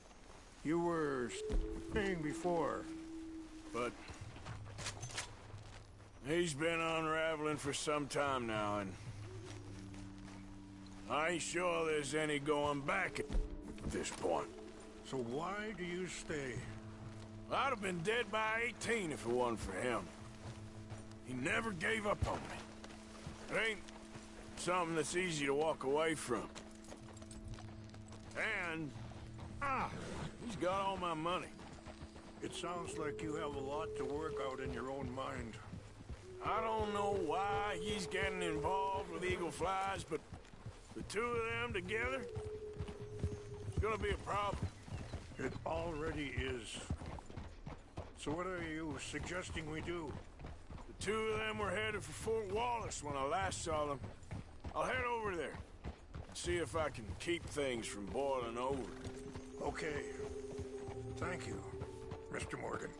Speaker 8: You were saying before, but he's been unraveling for some time now, and I ain't sure there's any going back at this point.
Speaker 9: So why do you stay?
Speaker 8: I'd have been dead by 18 if it wasn't for him. He never gave up on me. It ain't something that's easy to walk away from. And, he's got all my money.
Speaker 9: It sounds like you have a lot to work out in your own mind.
Speaker 8: I don't know why he's getting involved with Eagle Flies, but the two of them together, it's gonna be a problem.
Speaker 9: It already is. So what are you suggesting we do?
Speaker 8: The two of them were headed for Fort Wallace when I last saw them. I'll head over there and see if I can keep things from boiling over.
Speaker 9: Okay. Thank you, Mr. Morgan.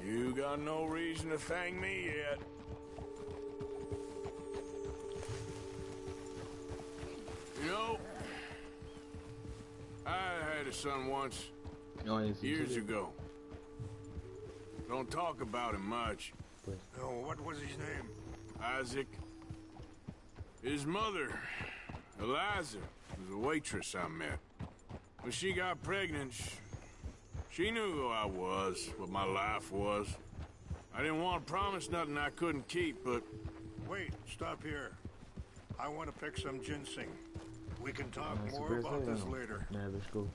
Speaker 8: You got no reason to thank me yet. You know, I had a son once, years ago. Don't talk about him much.
Speaker 9: No, what was his name?
Speaker 8: Isaac. His mother, Eliza, was a waitress I met. When she got pregnant, she knew who I was, what my life was. I didn't want to promise nothing I couldn't keep, but...
Speaker 9: Wait, stop here. I want to pick some ginseng. We can talk more about this later.
Speaker 3: Yeah, let's go.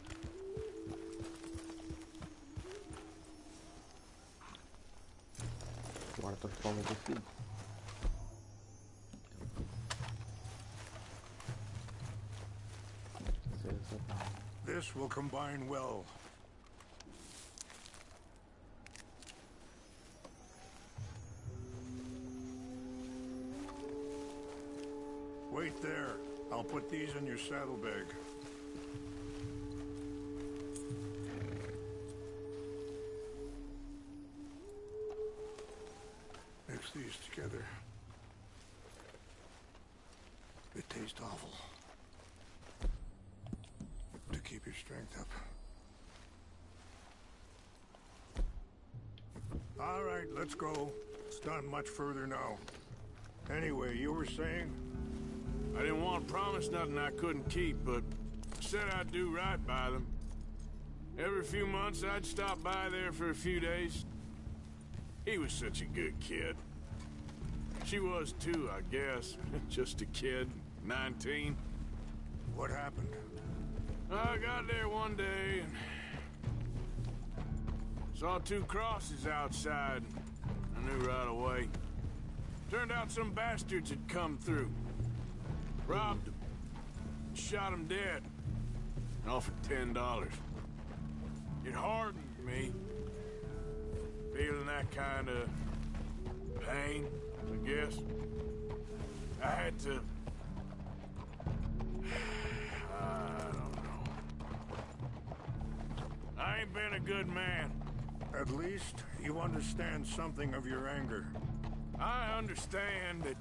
Speaker 3: Agora tô falando do filho.
Speaker 9: This will combine well. Wait there. I'll put these in your saddlebag. Mix these together. It tastes awful. To keep your strength up. All right, let's go. It's not much further now. Anyway, you were saying?
Speaker 8: I didn't want to promise nothing I couldn't keep, but said I'd do right by them. Every few months, I'd stop by there for a few days. He was such a good kid. She was too, I guess. Just a kid, 19.
Speaker 9: What happened?
Speaker 8: I got there one day and saw two crosses outside. I knew right away. Turned out some bastards had come through. Robbed him. Shot him dead. And offered $10. It hardened me. Feeling that kind of pain, I guess. I had to... I don't know. I ain't been a good man.
Speaker 9: At least you understand something of your anger.
Speaker 8: I understand that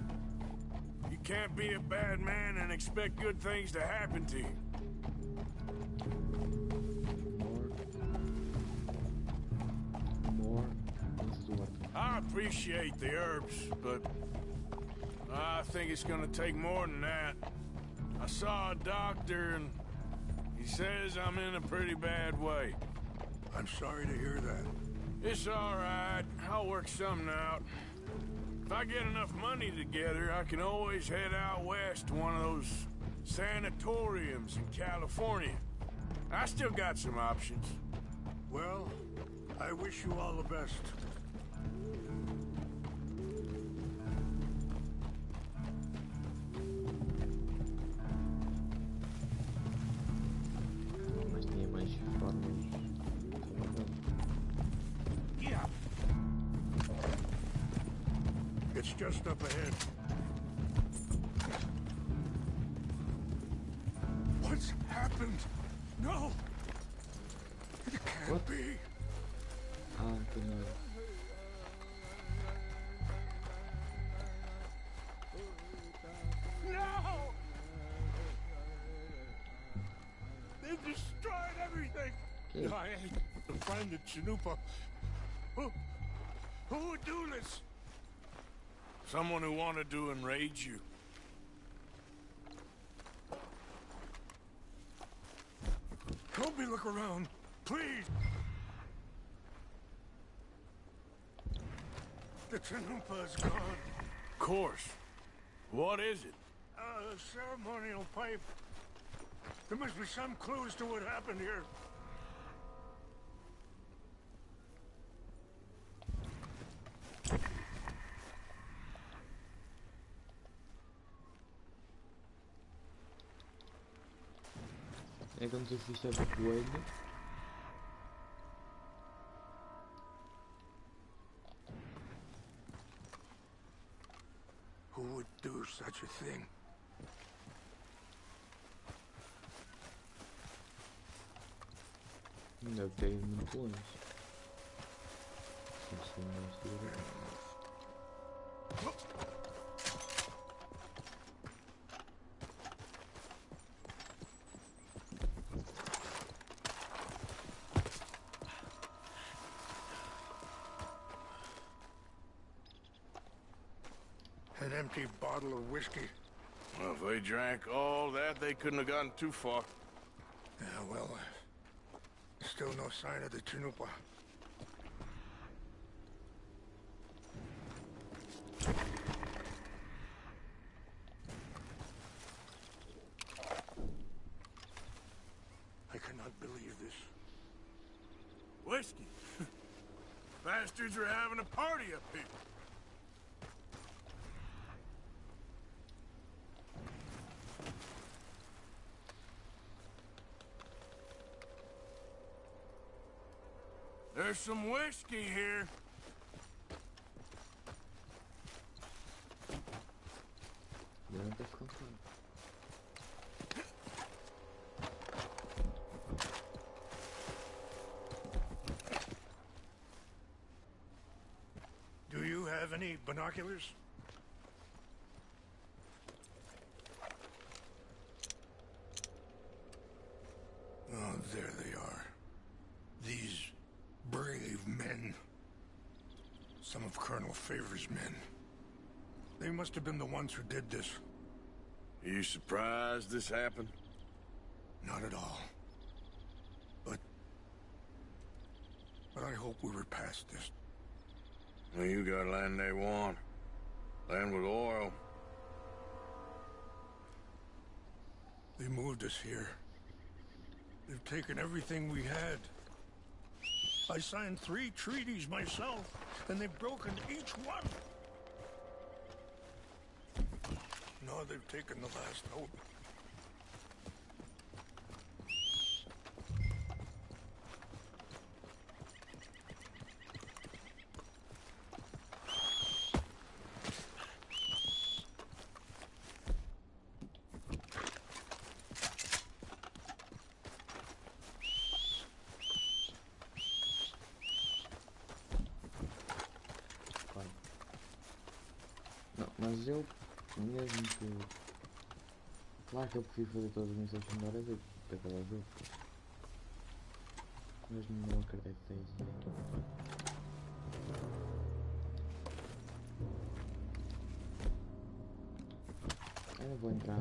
Speaker 8: you can't be a bad man and expect good things to happen to you.
Speaker 1: I appreciate the herbs, but I think it's gonna take more than that. I saw a doctor and he says I'm in a pretty bad way.
Speaker 9: I'm sorry to hear that.
Speaker 1: It's all right. I'll work something out. If I get enough money together, I can always head out west to one of those sanatoriums in California. I still got some options.
Speaker 9: Well, I wish you all the best.
Speaker 3: Mas tinha mais formas.
Speaker 9: Yeah. It's just up ahead. What's happened? No! It can't be.
Speaker 3: Ah, que não.
Speaker 9: No! They destroyed everything!
Speaker 3: Okay.
Speaker 9: I ain't to find the Chanupa. Who would do this?
Speaker 1: Someone who wanted to enrage you.
Speaker 9: Help me look around, please! The Chanupa is gone.
Speaker 1: Of course. What is it?
Speaker 9: A ceremonial pipe. There must be some clues to what happened here.
Speaker 3: É como se fosse a do coelho.
Speaker 9: Who would do such a thing?
Speaker 3: Ainda tem muito longe. Não sei mais direito.
Speaker 9: An empty bottle of whiskey.
Speaker 1: Well, if they drank all that, they couldn't have gotten too far.
Speaker 9: Yeah, well, still no sign of the Chanupa. I cannot believe this.
Speaker 1: Whiskey? Bastards are having a party up here. There's some whiskey here.
Speaker 9: Do you have any binoculars? Oh, there they are. These brave men. Some of Colonel Favor's men. They must have been the ones who did this.
Speaker 1: Are you surprised this happened?
Speaker 9: Not at all. But I hope we were past this.
Speaker 1: Well, you got land they want. Land with oil.
Speaker 9: They moved us here. They've taken everything we had. I signed 3 treaties myself, and they've broken each one. Now they've taken the last hope.
Speaker 3: Não, mas eu mesmo que... Claro que eu prefiro fazer todas as missões secundárias do que aquela jogo. Mas não acredito que seja. Eu vou entrar...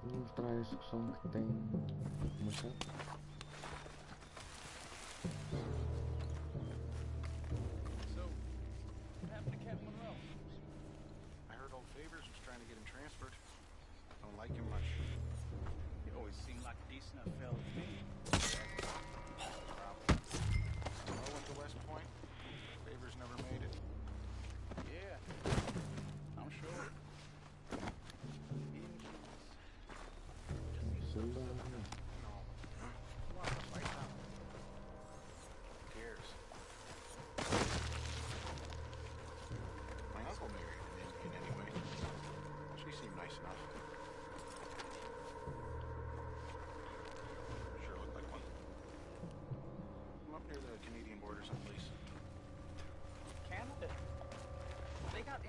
Speaker 3: Vou mostrar a execução que tem no chat.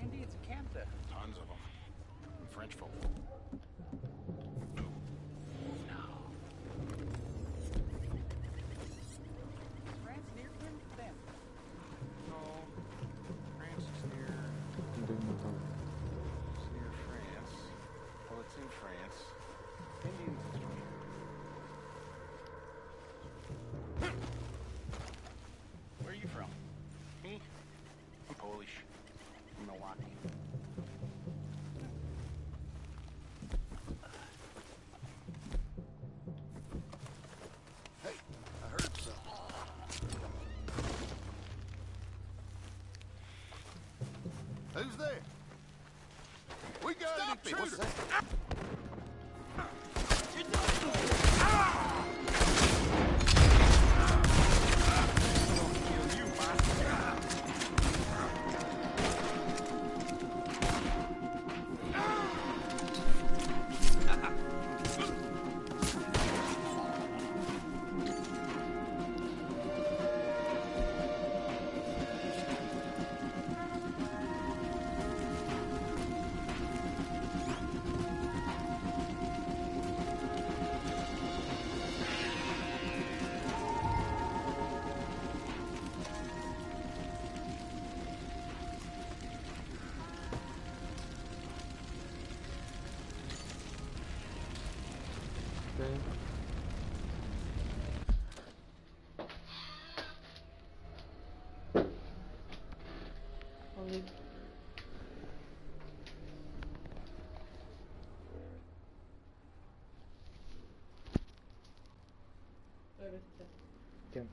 Speaker 14: Indians in Canada.
Speaker 13: Tons of them. And French folk.
Speaker 14: No. Is France near them?
Speaker 13: No. France is near... It's near France. Well, it's in France. Indians is here.
Speaker 14: Where are you from?
Speaker 13: Me? I'm Polish. Milwaukee.
Speaker 6: Hey, I heard something. Who's there? We got an intruder. What's that?
Speaker 3: Темп.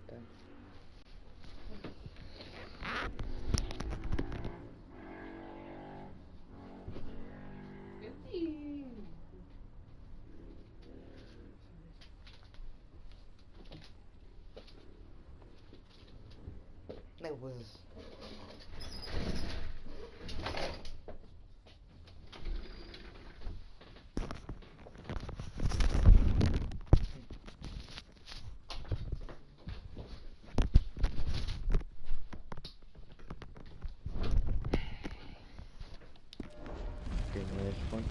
Speaker 3: Так. That was... Okay, no jest fun.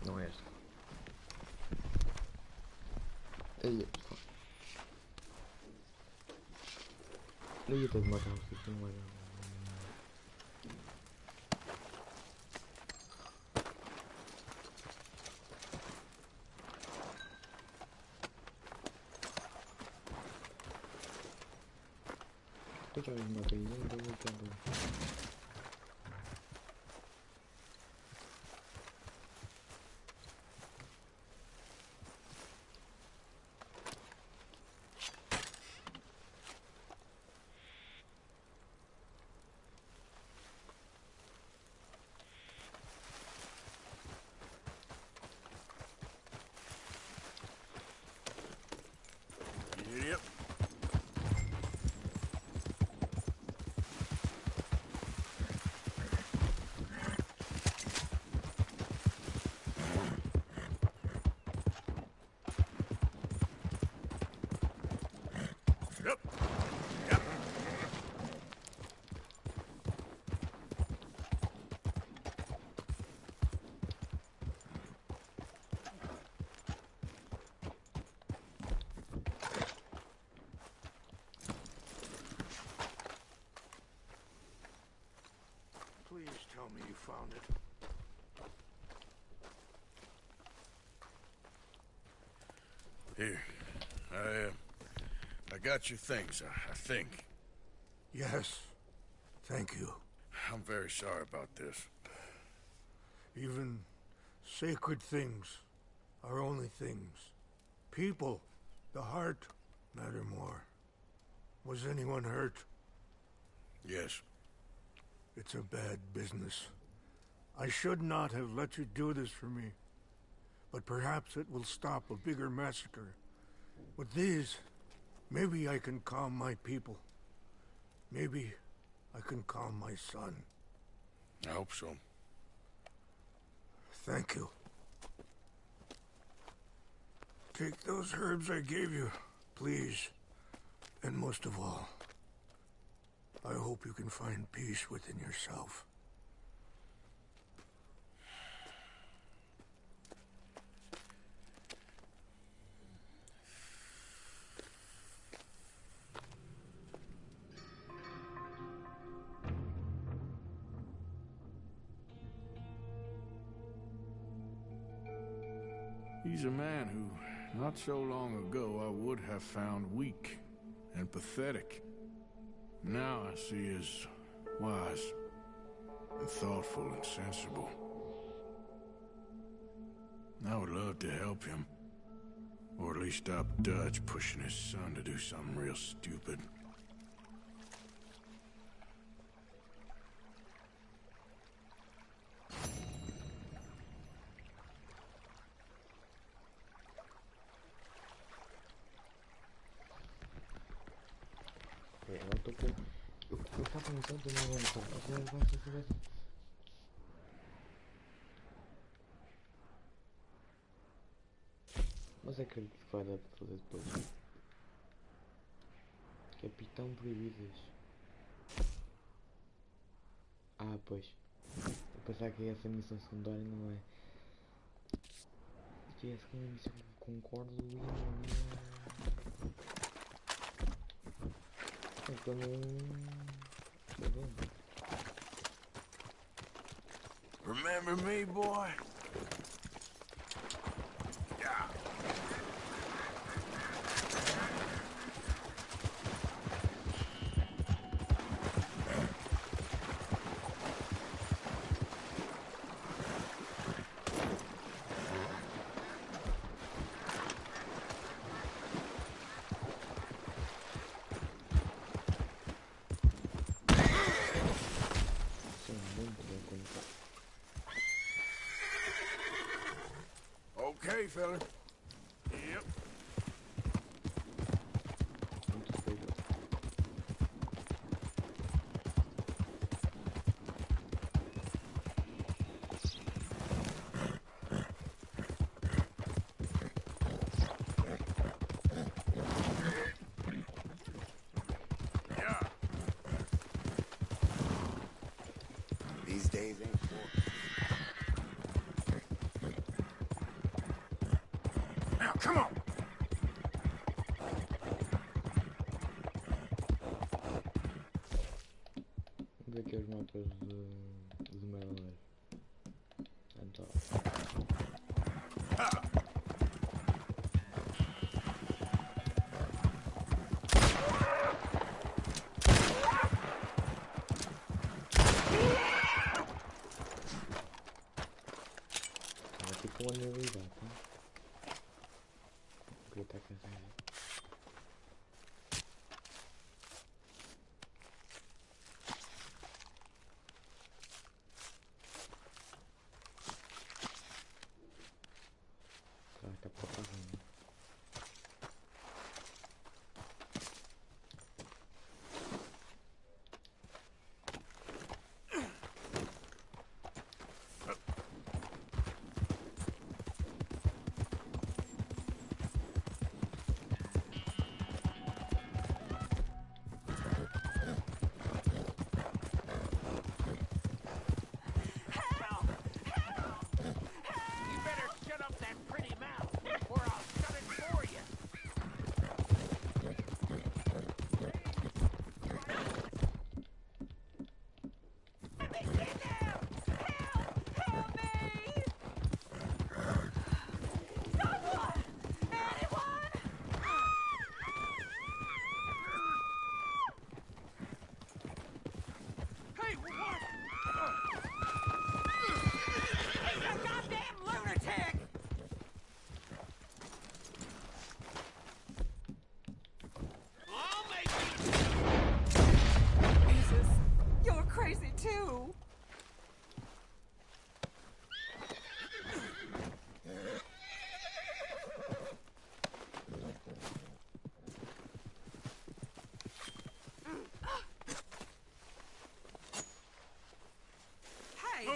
Speaker 3: Não é esta. Aí é fun. Aí tem de matar o que não vai dar. Tôi cho mình một tí tôi cho tôi.
Speaker 6: Yep.
Speaker 8: Please tell me you found it.
Speaker 9: Here. I got your things, I think.
Speaker 8: Yes. Thank you.
Speaker 9: I'm very sorry about this.
Speaker 8: Even sacred things are only things. People, the heart, matter more. Was anyone hurt?
Speaker 9: Yes.
Speaker 8: It's a bad business. I should not have let you do this for me. But perhaps it will stop a bigger massacre. With these, maybe I can calm my people. Maybe I can calm my son.
Speaker 9: I hope so.
Speaker 8: Thank you. Take those herbs I gave you, please. And most of all, I hope you can find peace within yourself. He's a man who, not so long ago, I would have found weak and pathetic. Now I see as wise and thoughtful and sensible. I would love to help him, or at least stop Dutch pushing his son to do something real stupid.
Speaker 3: Eu tava pensando que não vai. Mas acredito que vai dar para fazer depois. Capitão Proibidas. Ah, pois. Eu pensava que essa missão secundária não é. Que é a segunda missão que concordo e não é. Então não.
Speaker 8: Remember me, boy? Yeah. Okay, fella. Yep. Yeah. These days ain't for. Now, come on!
Speaker 3: Onde é que é os mapas de Vermelha? Então. Ela fica uma habilidade, né? Vou gritar com essa aí. Tá pra caramba.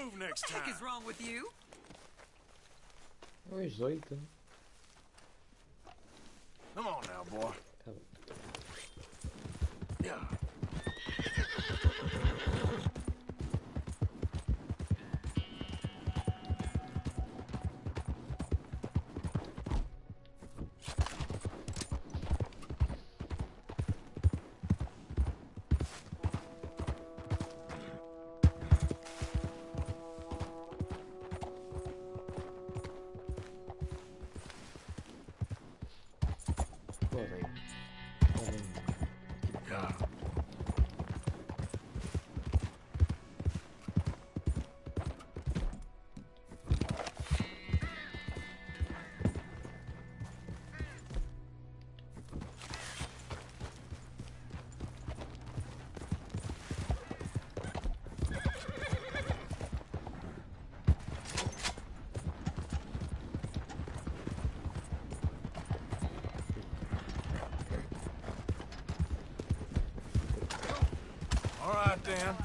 Speaker 18: move next
Speaker 2: What the heck
Speaker 18: time.
Speaker 2: is wrong with you?
Speaker 3: Um jeito.
Speaker 18: Come on now, boy. Yeah. All right, then.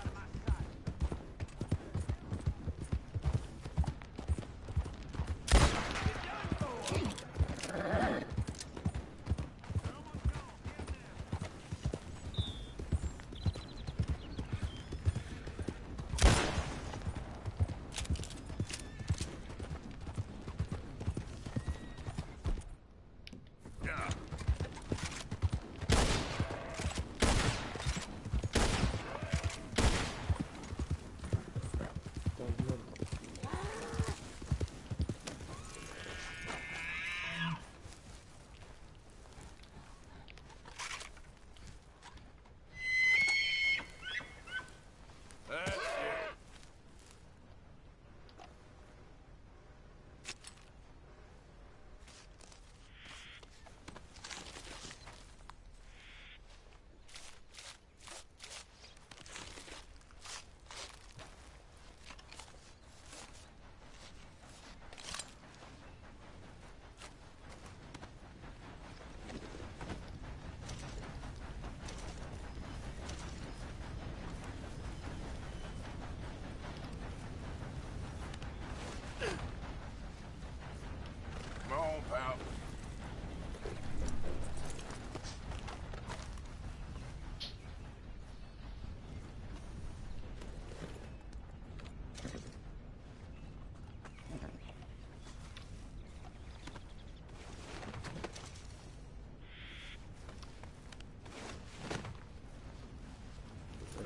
Speaker 18: Come on, pal.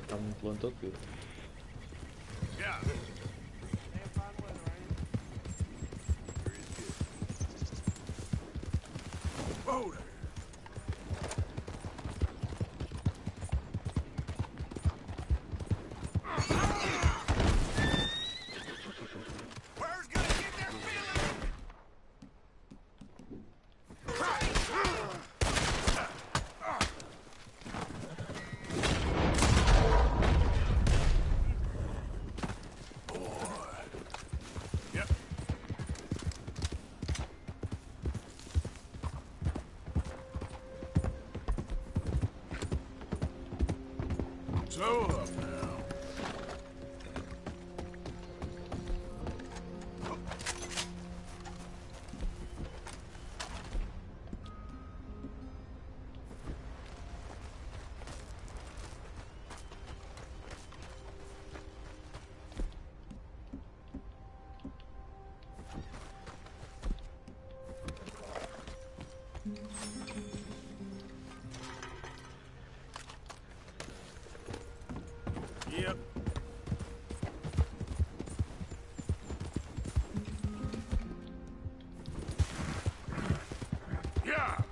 Speaker 3: Tá muito longe todo tudo.
Speaker 18: Yeah. Whoa there. Where's gonna get their feeling? Yep. So up now. Yep. Yeah.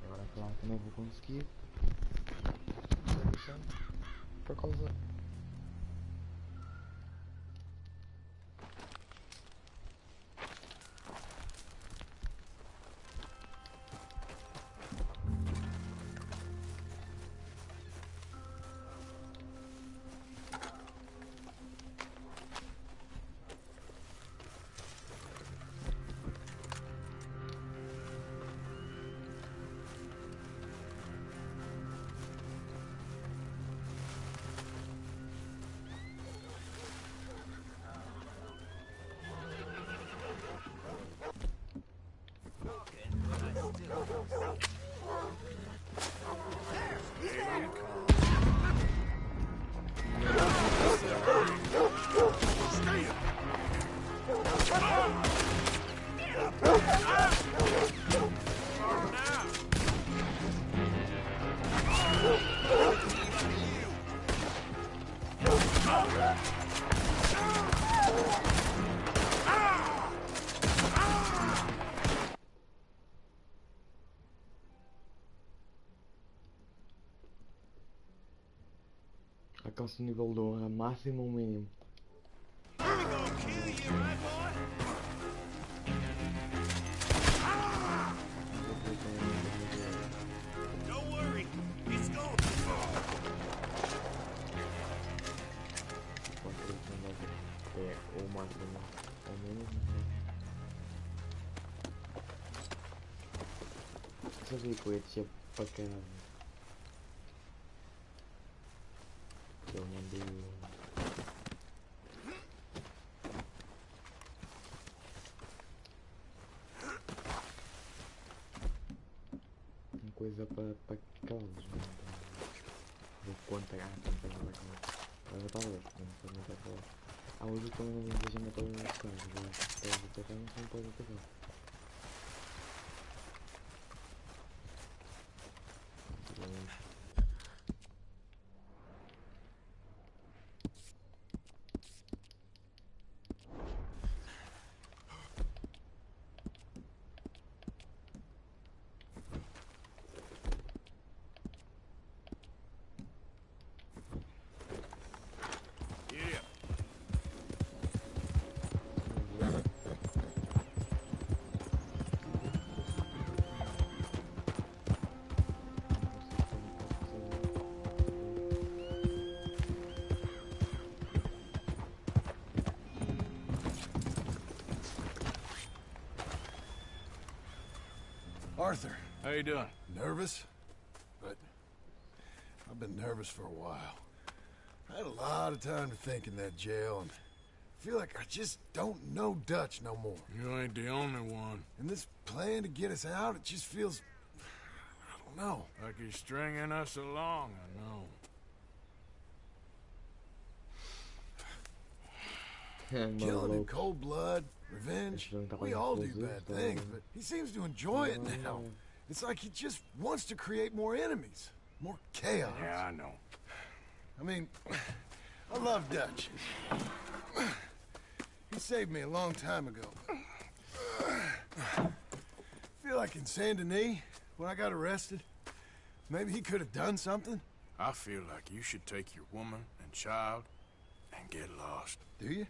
Speaker 3: Agora claro que não vou conseguir. interessante. Por causa... Alcança o nível de honra máximo ou mínimo. É o máximo ou mínimo. Sabia que eu ia descer para caralho. Eu mandei uma coisa para calos, vou contar a campanha da casa. Agora talvez, não sei muito falar. Há hoje também não deixa matar os caras, agora se pode atacar, não se pode atacar.
Speaker 6: Arthur.
Speaker 8: How you doing?
Speaker 6: Nervous? But I've been nervous for a while. I had a lot of time to think in that jail, and I feel like I just don't know Dutch no more.
Speaker 8: You ain't the only one.
Speaker 6: And this plan to get us out, it just feels... I don't know.
Speaker 8: Like he's stringing us along, I know.
Speaker 6: Killing in cold blood, revenge, we all do bad things, but he seems to enjoy it now. It's like he just wants to create more enemies, more chaos.
Speaker 8: Yeah, I know.
Speaker 6: I mean, I love Dutch. He saved me a long time ago. I feel like in Saint Denis, when I got arrested, maybe he could have done something.
Speaker 8: I feel like you should take your woman and child and get lost.
Speaker 6: Do you?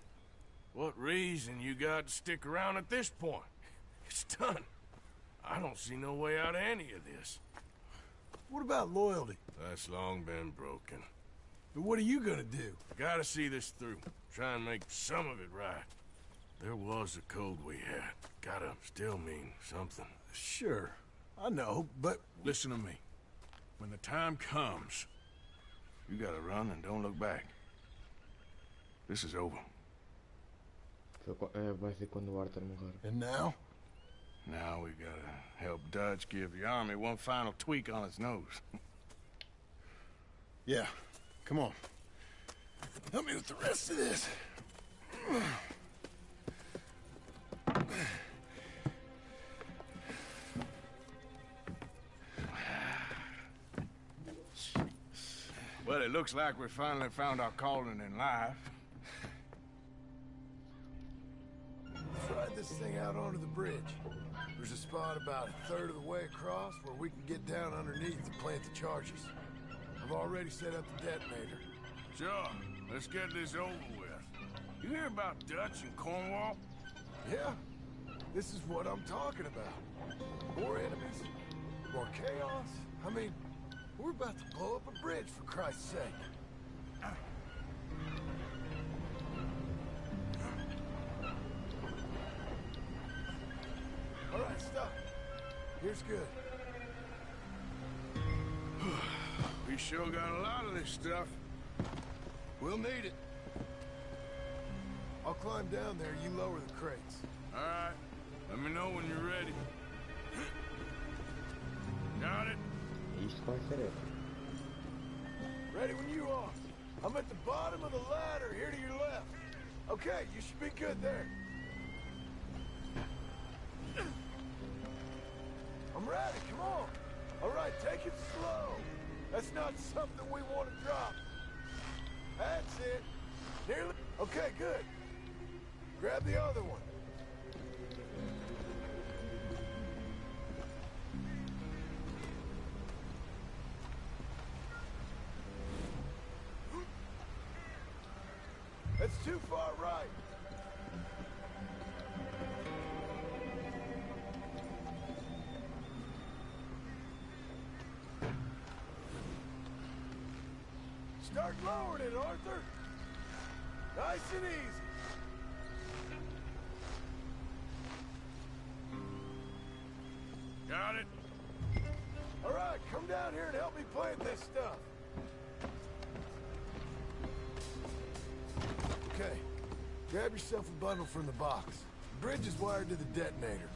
Speaker 8: What reason you got to stick around at this point? It's done. I don't see no way out of any of this.
Speaker 6: What about loyalty?
Speaker 8: That's long been broken.
Speaker 6: But what are you gonna do?
Speaker 8: Gotta see this through. Try and make some of it right. There was a code we had. Gotta still mean something.
Speaker 6: Sure, I know, but...
Speaker 8: Listen to me. When the time comes, you gotta run and don't look back. This is over.
Speaker 3: Vai ser quando o Arthur morrer.
Speaker 6: And now?
Speaker 8: Now we gotta help Dutch give the army one final tweak on its nose.
Speaker 6: Yeah, come on. Help me with the rest of this.
Speaker 8: Well, it looks like we finally found our calling in life.
Speaker 6: Ride this thing out onto the bridge. There's a spot about a third of the way across where we can get down underneath to plant the charges. I've already set up the detonator.
Speaker 8: Sure. Let's get this over with. You hear about Dutch and Cornwall?
Speaker 6: Yeah. This is what I'm talking about. More enemies, more chaos. I mean, we're about to blow up a bridge, for Christ's sake. All right, stop. Here's good.
Speaker 8: We sure got a lot of this stuff.
Speaker 6: We'll need it. I'll climb down there, you lower the crates.
Speaker 8: All right. Let me know when you're ready. Got it?
Speaker 3: Isto vai ser ele.
Speaker 6: Ready when you are. I'm at the bottom of the ladder, here to your left. Okay, you should be good there. I'm ready, come on. All right, take it slow. That's not something we want to drop. That's it. Nearly. Okay, good. Grab the other one. That's too far right. Start lowering it, Arthur. Nice and easy.
Speaker 8: Got it?
Speaker 6: All right, come down here and help me plant this stuff. Okay, grab yourself a bundle from the box. The bridge is wired to the detonator.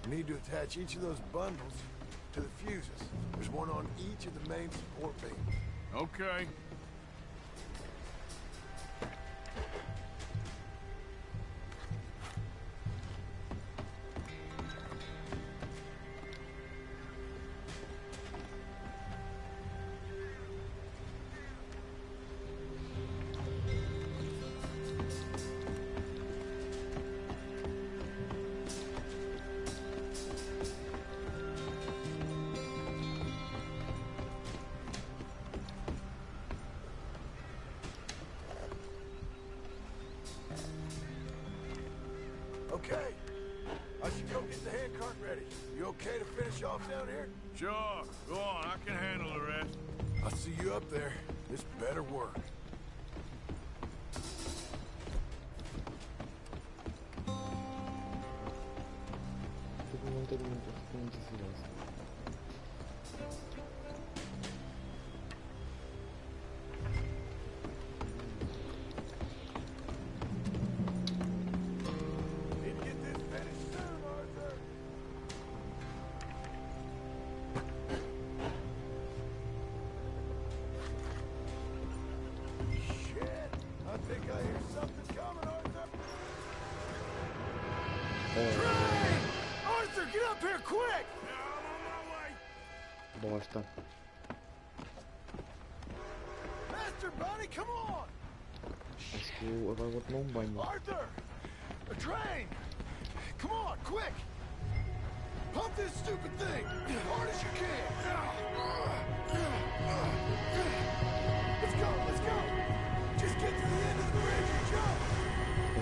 Speaker 6: You need to attach each of those bundles to the fuses. There's one on each of the main support beams.
Speaker 8: Okay.
Speaker 6: Okay. I should go get the handcart ready. You okay to finish off down here?
Speaker 8: Sure. Go on. I can handle the rest.
Speaker 6: I'll see you up there. This better work. Arthur, get up here quick!
Speaker 3: Bosta.
Speaker 6: Master Buddy, come on!
Speaker 3: Acho que eu agora vou tomar um banho.
Speaker 6: Arthur! A train! Come on, quick! Pump this stupid thing! As hard as you can! Let's go, let's go! Just get to the end of the bridge and jump!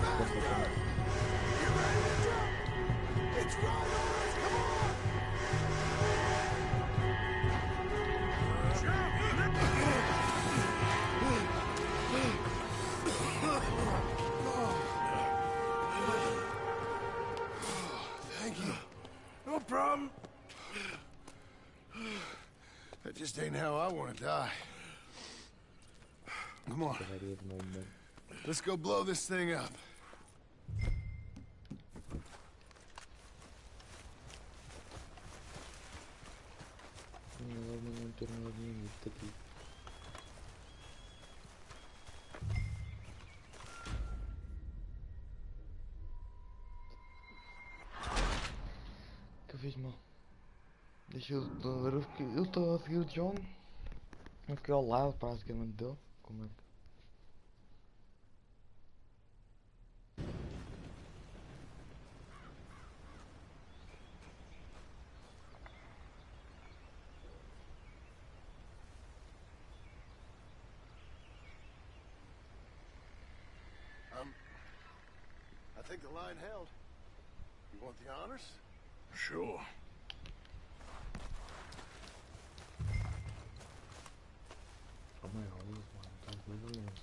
Speaker 6: Faster! You ready to jump? It's right on us, come on! Thank you.
Speaker 8: No problem.
Speaker 6: That just ain't how I want to die. Come on. Let's go blow this thing up.
Speaker 3: Que eu fiz mal. Deixa eu estou a seguir o John. Eu fiquei ao lado praticamente dele. Como é que...
Speaker 6: think the line held. You want the honors?
Speaker 8: Sure.
Speaker 3: Oh my God, this one sounds really nice.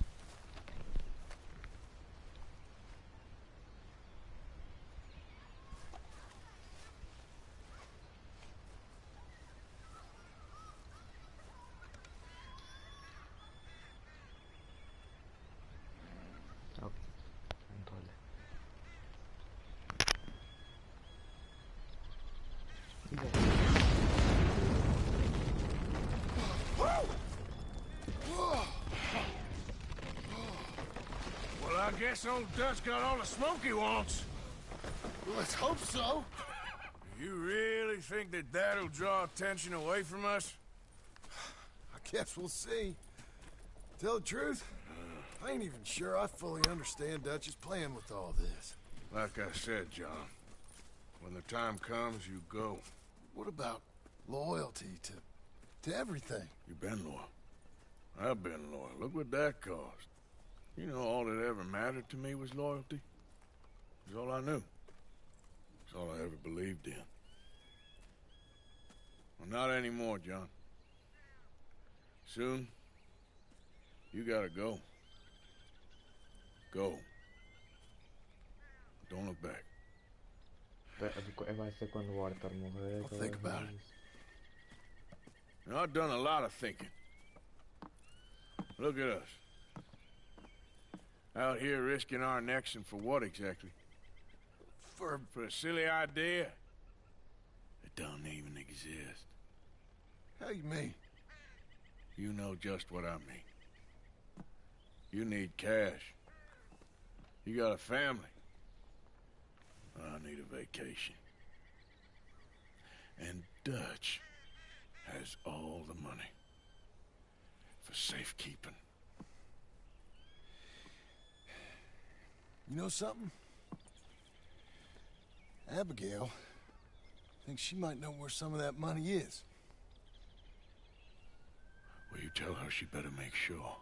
Speaker 8: I guess old Dutch got all the smoke he wants.
Speaker 6: Well, let's hope so.
Speaker 8: You really think that that'll draw attention away from us?
Speaker 6: I guess we'll see. Tell the truth, I ain't even sure I fully understand Dutch's plan with all this.
Speaker 8: Like I said, John, when the time comes, you go.
Speaker 6: What about loyalty to everything?
Speaker 8: You've been loyal. I've been loyal. Look what that cost. You know, all that ever mattered to me was loyalty. It was all I knew. It's all I ever believed in. Well, not anymore, John. Soon, you gotta go. Go. Don't look back.
Speaker 3: Vai ser quando o Arthur morrer.
Speaker 6: I'll think about it.
Speaker 8: You know, I've done a lot of thinking. Look at us. Out here risking our necks, and for what exactly? For a silly idea that don't even exist.
Speaker 6: How you mean?
Speaker 8: You know just what I mean. You need cash. You got a family. I need a vacation. And Dutch has all the money for safekeeping.
Speaker 6: You know something? Abigail thinks she might know where some of that money is.
Speaker 8: Well, you tell her she better make sure.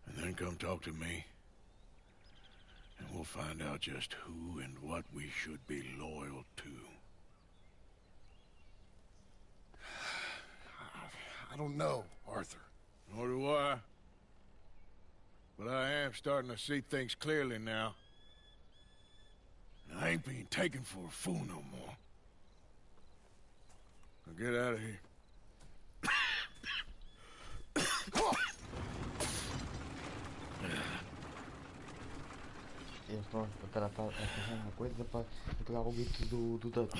Speaker 8: And then come talk to me. And we'll find out just who and what we should be loyal to.
Speaker 6: I don't know, Arthur.
Speaker 8: Nor do I. But I am starting to see things clearly now. And I ain't being taken for a fool no more. Now get out of here.
Speaker 3: Eles estão a tratar uma coisa para pegar o grito do Dutch.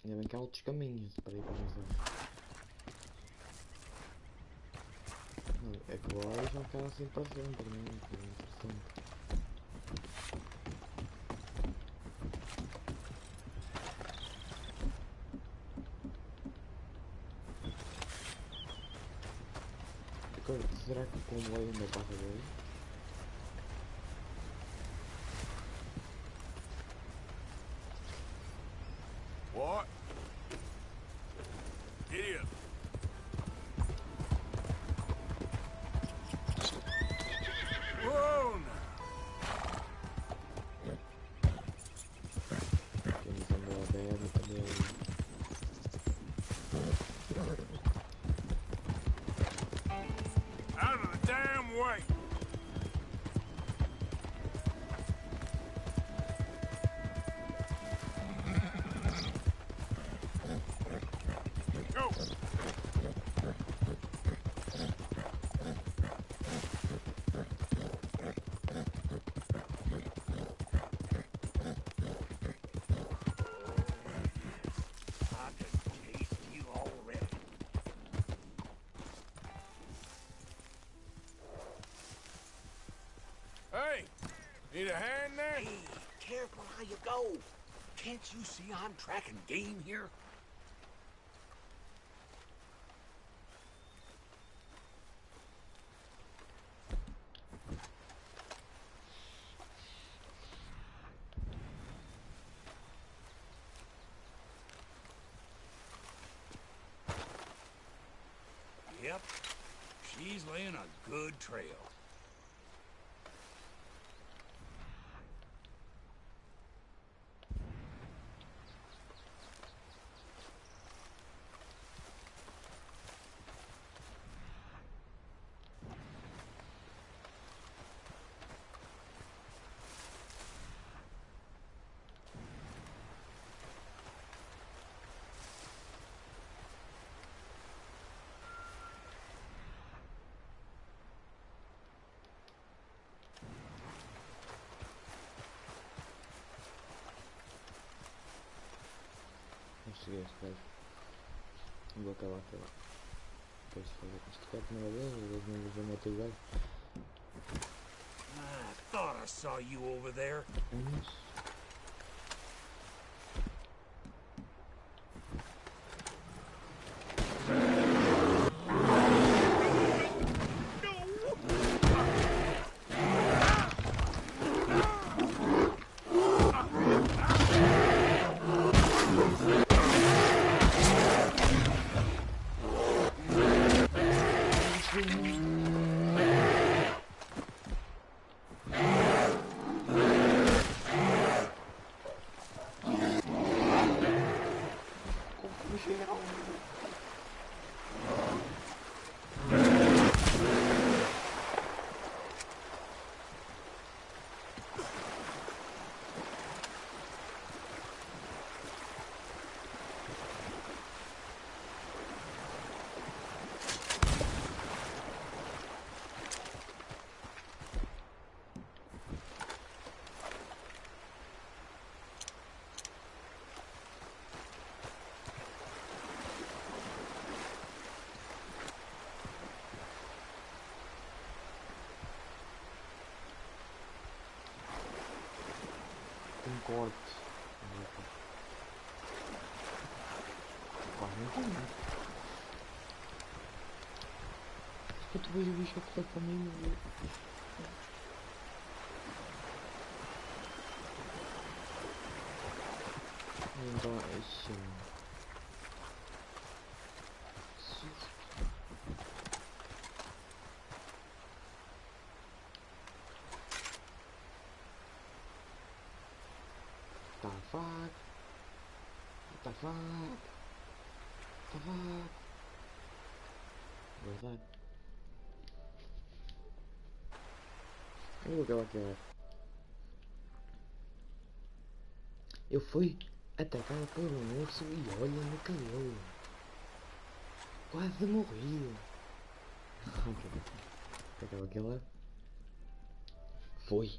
Speaker 3: Ainda bem que há outros caminhos para ir para a zona. É que agora vão ficar assim para sempre, não é? É interessante. Será que o comboio ainda passa daí?
Speaker 8: What? Giddy up. Whoa now. Out of the damn way. Need a hand there?
Speaker 19: Hey, careful how you go. Can't you see I'm tracking game here? Yep, she's laying a good trail.
Speaker 3: Cheguei a este gajo. Vou acabar aquela. Depois de fazer com este gajo a primeira vez, às vezes não vou meter o gajo.
Speaker 19: I thought I saw you over there.
Speaker 3: Corte. Pá, não entendi. Eu te vejo o bicho a correr para mim. Então é isso. What the fuck? Verdade. Eu vou acabar aqui. Eu fui atacado por um urso e olha no calor. Quase morri. Acaba aqui lá. Foi.